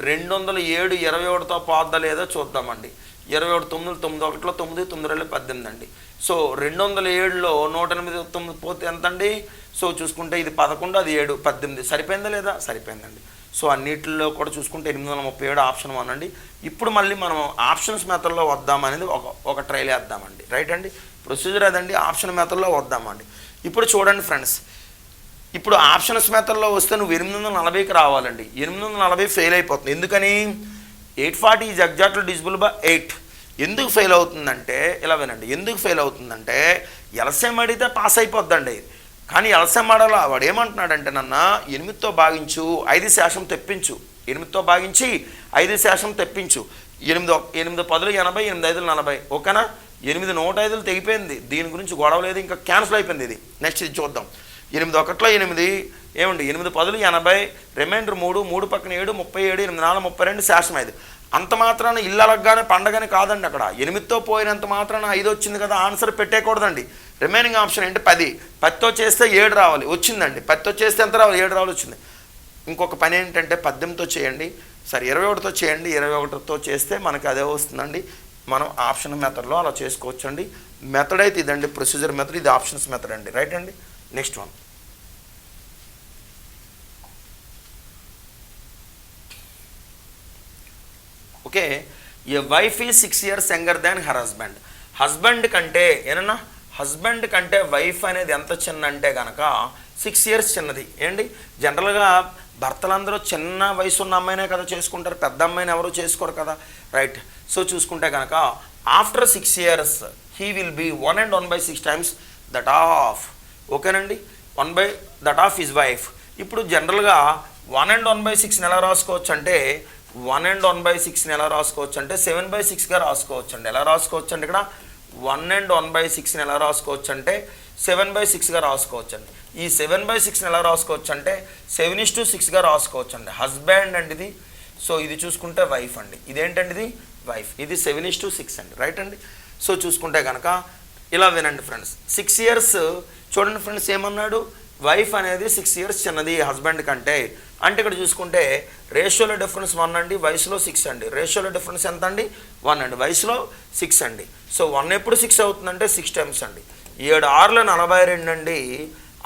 Speaker 1: 207 21తో పోద్దా లేదో చూద్దామండి. 21 9 9 1లో 9 9 18 అండి. సో 207లో 108 9 పోతే ఎంత అండి? సో చూసుకుంటే ఇది 11, అది 7 18. సరిపోయిందా లేదా? సరిపోయిందండి. సో అన్నిటిలో కూడా చూసుకుంటే 837 ఆప్షన్ 1 అండి. ఇప్పుడు మళ్ళీ మనం ఆప్షన్స్ మెథడ్లో వద్దామనేది ఒక ట్రైల్ వేద్దామండి. రైట్ అండి. ప్రొసీజర్ అదండి. ఆప్షన్ మెథడ్లో వద్దామండి. ఇప్పుడు చూడండి ఫ్రెండ్స్, ఇప్పుడు ఆప్షన్స్ మెథడ్లో వస్తే నువ్వు 840కి రావాలండి. 840 ఫెయిల్ అయిపోతుంది. ఎందుకని? 840 ఈజ్ ఎగ్జాక్ట్లీ డివిజిబుల్ బై 8. ఎందుకు ఫెయిల్ అవుతుందంటే, ఇలా వినండి, ఎందుకు ఫెయిల్ అవుతుందంటే ఎల్సిఎం అడిగితే పాస్ అయిపోద్దండి. కానీ ఎల్సిఎం అడలా. వాడు ఏమంటున్నాడంటే, నన్న 8తో భాగించు 5 శేషం తెప్పించు, 8తో భాగించి 5 శేషం తెప్పించు. 8 10 80, 8 5 40. ఓకేనా? 8 105 తెగిపోయింది. దీని గురించి గొడవ లేదు, ఇంకా క్యాన్సిల్ అయిపోయింది ఇది. నెక్స్ట్ ఇది చూద్దాం. 8 1 8 ఏమండి, 8 10 80, రిమైండర్ 3, 3 పక్కన 7 37, 8 4 32, శేషం 5. అంత మాత్రాన ఇల్లు అలగ్గానే పండగని కాదండి. అక్కడ 8తో పోయినంత మాత్రాన 5 వచ్చింది కదా, ఆన్సర్ పెట్టేయకూడదండి. రిమైనింగ్ ఆప్షన్ ఏంటి? 10. 10తో చేస్తే 7 రావాలి, వచ్చిందండి. 10తో చేస్తే ఎంత రావాలి? 7 రావాలి, వచ్చింది. ఇంకొక పని ఏంటంటే 18తో చేయండి, సరే 21తో చేయండి. 21తో చేస్తే మనకి అదే వస్తుందండి. మనం ఆప్షన్ మెథడ్లో అలా చేసుకోవచ్చండి. మెథడ్ అయితే ఇదండి, ప్రొసీజర్ మెథడ్. ఇది ఆప్షన్స్ మెథడ్ అండి. రైట్ అండి. Next one. ఓకే, ఏ వైఫ్ ఈ 6 years younger than her husband. Husband కంటే ఏనన్నా, హస్బెండ్ కంటే వైఫ్ అనేది ఎంత చిన్న అంటే కనుక 6 years చిన్నది. ఏంటి, జనరల్గా భర్తలందరూ చిన్న వయసు ఉన్న అమ్మాయినే కదా చేసుకుంటారు, పెద్ద అమ్మాయిని ఎవరు చేసుకోరు కదా. రైట్. సో చూసుకుంటే కనుక after 6 years he will be 1 and 1/6 times that of. ఓకేనండి, 1 that of his wife. ఇప్పుడు జనరల్గా 1 and 1/6 ఎలా రాసుకోవచ్చు అంటే 1 and 1/6 ఎలా రాసుకోవచ్చు అంటే 7/6గా రాసుకోవచ్చు అండి. ఎలా రాసుకోవచ్చు అంటే ఇక్కడ 1 and 1/6 ఎలా రాసుకోవచ్చు అంటే 7/6గా రాసుకోవచ్చు అండి. ఈ 7/6 ఎలా రాసుకోవచ్చు అంటే 7:6గా రాసుకోవచ్చు అండి. హస్బెండ్ అండి ఇది. సో ఇది చూసుకుంటే వైఫ్ అండి. ఇదేంటండి, ఇది వైఫ్. ఇది 7:6 అండి. రైట్ అండి. సో చూసుకుంటే కనుక ఇలా వినండి ఫ్రెండ్స్. 6 years చూడండి ఫ్రెండ్స్, ఏమన్నాడు, వైఫ్ అనేది 6 years చిన్నది హస్బెండ్ కంటే. అంటే ఇక్కడ చూసుకుంటే రేషియోలో డిఫరెన్స్ 1 అండి, వయసులో 6 అండి. రేషియోలో డిఫరెన్స్ ఎంత అండి? 1 అండి, వయసులో 6 అండి. సో 1 ఎప్పుడు 6 అవుతుందంటే 6 times అండి. 7 6 42 అండి,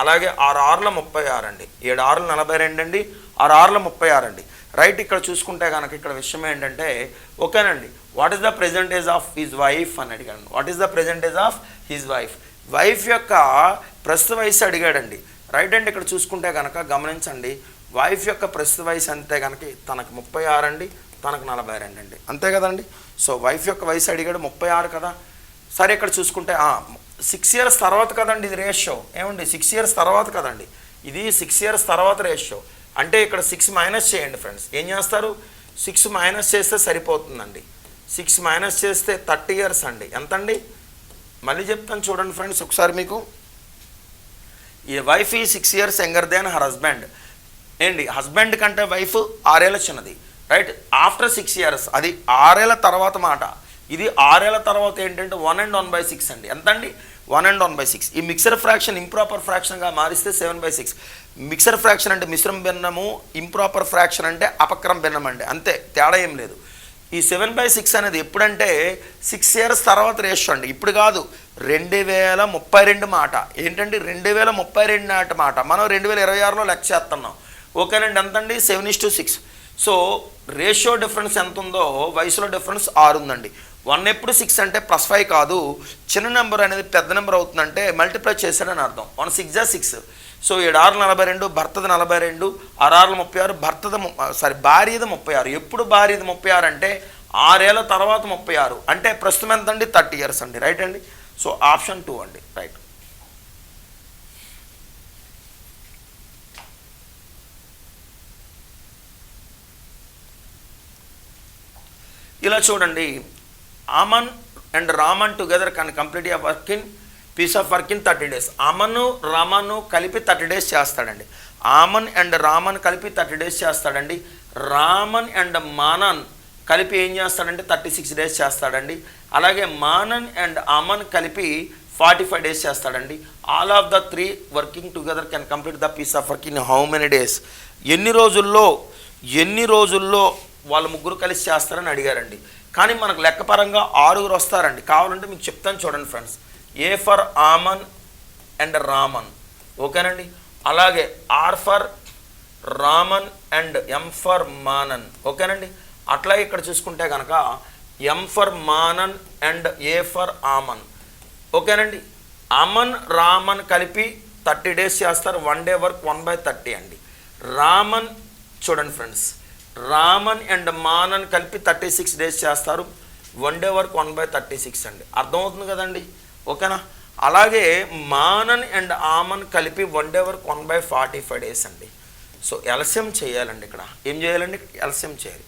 Speaker 1: అలాగే 6 6 36 అండి. 7 6 42 అండి, 6 6 36 అండి. రైట్. ఇక్కడ చూసుకుంటే కనుక ఇక్కడ విషయం ఏంటంటే, ఓకేనండి, what is the present age of his wife అని అడిగాడు. What is the present age of his wife. Wife యొక్క ప్రస్తుత వయసు అడిగాడండి. రైట్ అండి. ఇక్కడ చూసుకుంటే కనుక గమనించండి, వైఫ్ యొక్క ప్రస్తుత వయసు అంతే కనుక తనకు 36 అండి, తనకు 42 అండి. అంతే కదండి. సో వైఫ్ యొక్క వయసు అడిగాడు 36 కదా. సరే ఇక్కడ చూసుకుంటే 6 years తర్వాత కదండి ఇది రేషియో. ఏమండి, 6 years తర్వాత కదండి ఇది, 6 years తర్వాత రేషియో. అంటే ఇక్కడ 6 మైనస్ చేయండి ఫ్రెండ్స్. ఏం చేస్తారు, 6 మైనస్ చేస్తే సరిపోతుందండి. 6 మైనస్ చేస్తే 30 years అండి. ఎంతండి, మళ్ళీ చెప్తాను చూడండి ఫ్రెండ్స్ ఒకసారి మీకు. ఈ వైఫ్ ఈ 6 years younger than her husband. ఏంటి, హస్బెండ్ కంటే వైఫ్ 6 ఏళ్ళ చిన్నది. రైట్. ఆఫ్టర్ 6 years, అది 6 ఏళ్ళ తర్వాత మాట. ఇది 6 ఏళ్ళ తర్వాత ఏంటంటే 1 and 1/6 అండి. ఎంతండి, 1 and 1/6. ఈ మిక్సర్ ఫ్రాక్షన్ ఇంప్రాపర్ ఫ్రాక్షన్గా మారిస్తే 7/6. మిక్సర్ ఫ్రాక్షన్ అంటే మిశ్రమ భిన్నము, ఇంప్రాపర్ ఫ్రాక్షన్ అంటే అపక్రమ భిన్నం అండి. అంతే, తేడా ఏం లేదు. ఈ 7/6 అనేది ఎప్పుడంటే 6 years తర్వాత రేషియో అండి. ఇప్పుడు కాదు, 2032 మాట. ఏంటండి, 2032 నాటి మాట. మనం 2026లో లెక్క చేస్తున్నాం. ఓకేనండి. ఎంతండి, 7:6. సో రేషియో డిఫరెన్స్ ఎంత ఉందో వయసులో డిఫరెన్స్ 6 ఉందండి. 1 ఎప్పుడు 6 అంటే +5 కాదు, చిన్న నెంబర్ అనేది పెద్ద నెంబర్ అవుతుందంటే మల్టిప్లై చేశాడని అర్థం. 1 6 = 6. సో 7 6 42, భర్తది 42, 6 6 36, భర్తది భార్యది 36. ఎప్పుడు భార్యది 36 అంటే 6 ఏళ్ళ తర్వాత 36. అంటే ప్రస్తుతం ఎంత అండి, 30 years అండి. రైట్ అండి. సో ఆప్షన్ 2 అండి. రైట్. ఇలా చూడండి, Aman and Raman together can complete a work in piece of work in 30 days. అమను రామను కలిపి 30 days చేస్తాడండి. ఆమన్ అండ్ రామన్ కలిపి 30 days చేస్తాడండి. రామన్ అండ్ మానన్ కలిపి ఏం చేస్తాడంటే 36 days చేస్తాడండి. అలాగే మానన్ అండ్ అమన్ కలిపి 45 days చేస్తాడండి. All of the 3 working together can complete the piece of work in how many days. ఎన్ని రోజుల్లో వాళ్ళు ముగ్గురు కలిసి చేస్తారని అడిగారండి. కానీ మనకు లెక్కపరంగా 6 వస్తారండి. కావాలంటే మీకు చెప్తాను చూడండి friends. A for Aman and Raman. ఓకేనండి. అలాగే R for Raman and M for Manan. ఓకేనండి. అట్లాగే ఇక్కడ చూసుకుంటే కనుక M for Manan and A for Aman. ఓకేనండి. అమన్ రామన్ కలిపి 30 డేస్ చేస్తారు. 1 డే వర్క్ 1/30 అండి. రామన్ చూడండి ఫ్రెండ్స్, రామన్ అండ్ మానన్ కలిపి 36 డేస్ చేస్తారు. 1 డే వర్క్ 1/36 అండి. అర్థమవుతుంది కదండి, ఓకేనా. అలాగే మానన్ అండ్ ఆమన్ కలిపి 1 డే వర్క్ 1/45 డేస్ అండి. సో ఎల్సిఎం చేయాలండి. ఇక్కడ ఏం చేయాలండి, ఎల్సిఎం చేయాలి.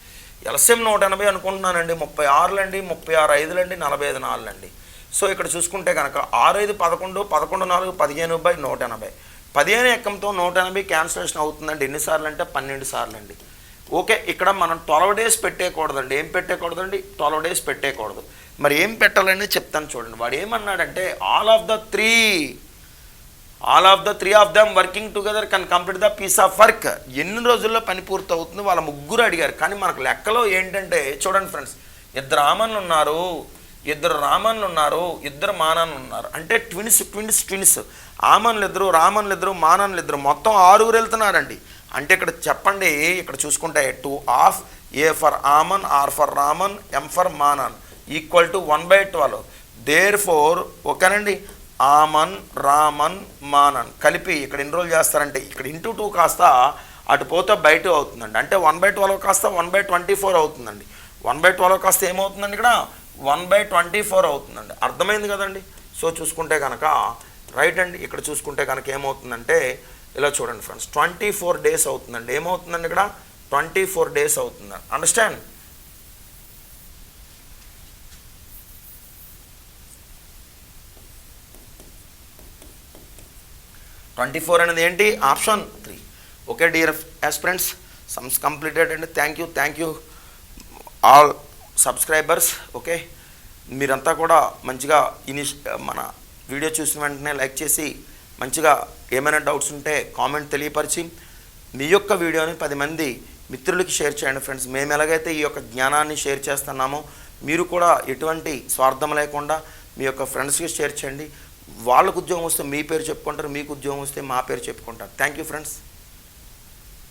Speaker 1: ఎల్సిఎం 180 అనుకుంటున్నానండి. 36 అండి, 36 5 అండి, 45 4 అండి. సో ఇక్కడ చూసుకుంటే కనుక 6 5 11, 11 4 15/180. 15 ఎక్కంతో 180 క్యాన్సిలేషన్ అవుతుందండి. ఎన్నిసార్లు అంటే 12 సార్లు అండి. ఓకే, ఇక్కడ మనం 12 డేస్ పెట్టేయకూడదండి. ఏం పెట్టేయకూడదండి, 12 డేస్ పెట్టేయకూడదు. మరి ఏం పెట్టాలని చెప్తాను చూడండి. వాడు ఏమన్నాడంటే all of the three of them working together can complete the piece of work. ఎన్ని రోజుల్లో పని పూర్తి అవుతుంది వాళ్ళ ముగ్గురు అడిగారు. కానీ మనకు లెక్కలో ఏంటంటే చూడండి ఫ్రెండ్స్, 2 రామన్లు ఉన్నారు, 2 రామన్లు ఉన్నారు, 2 మానన్లు ఉన్నారు. అంటే ట్విన్స్ ఆమన్లు 2, రామన్లు 2, మానన్లు 2, మొత్తం 6 వెళ్తున్నారండి. అంటే ఇక్కడ చెప్పండి, ఇక్కడ చూసుకుంటే 2 of A for Aman, R for Raman, M for Manan equal to 1/12. Therefore ఓకేనండి, ఆమన్ రామన్ మానన్ కలిపి ఇక్కడ ఎన్ని రోజులు చేస్తారంటే ఇక్కడ ఇంటూ 2 కాస్త అటు పోతే బయట అవుతుందండి. అంటే 1/12 కాస్త 1/24 అవుతుందండి. 1/12 కాస్త ఏమవుతుందండి, ఇక్కడ 1/24 అవుతుందండి. అర్థమైంది కదండి. సో చూసుకుంటే కనుక రైట్ అండి. ఇక్కడ చూసుకుంటే కనుక ఏమవుతుందంటే ఇలా చూడండి ఫ్రెండ్స్, 24 డేస్ అవుతుందండి. ఏమవుతుందండి, ఇక్కడ 24 డేస్ అవుతుందండి. అండర్స్టాండ్. ట్వంటీ-4 అనేది ఏంటి, option 3. Okay dear aspirants, sums completed అండి. Thank you all subscribers. Okay, మీరంతా కూడా మంచిగా మన వీడియో చూసిన వెంటనే లైక్ చేసి మంచిగా ఏమైనా డౌట్స్ ఉంటే కామెంట్ తెలియపరిచి మీ యొక్క వీడియోని 10 మంది మిత్రులకి షేర్ చేయండి ఫ్రెండ్స్. మేము ఎలాగైతే ఈ యొక్క జ్ఞానాన్ని షేర్ చేస్తున్నామో మీరు కూడా ఎటువంటి స్వార్థం లేకుండా మీ యొక్క ఫ్రెండ్స్కి షేర్ చేయండి. వాళ్ళకు ఉద్యోగం వస్తే మీ పేరు చెప్పుకుంటారు, మీకు ఉద్యోగం వస్తే మా పేరు చెప్పుకుంటారు. Thank you friends.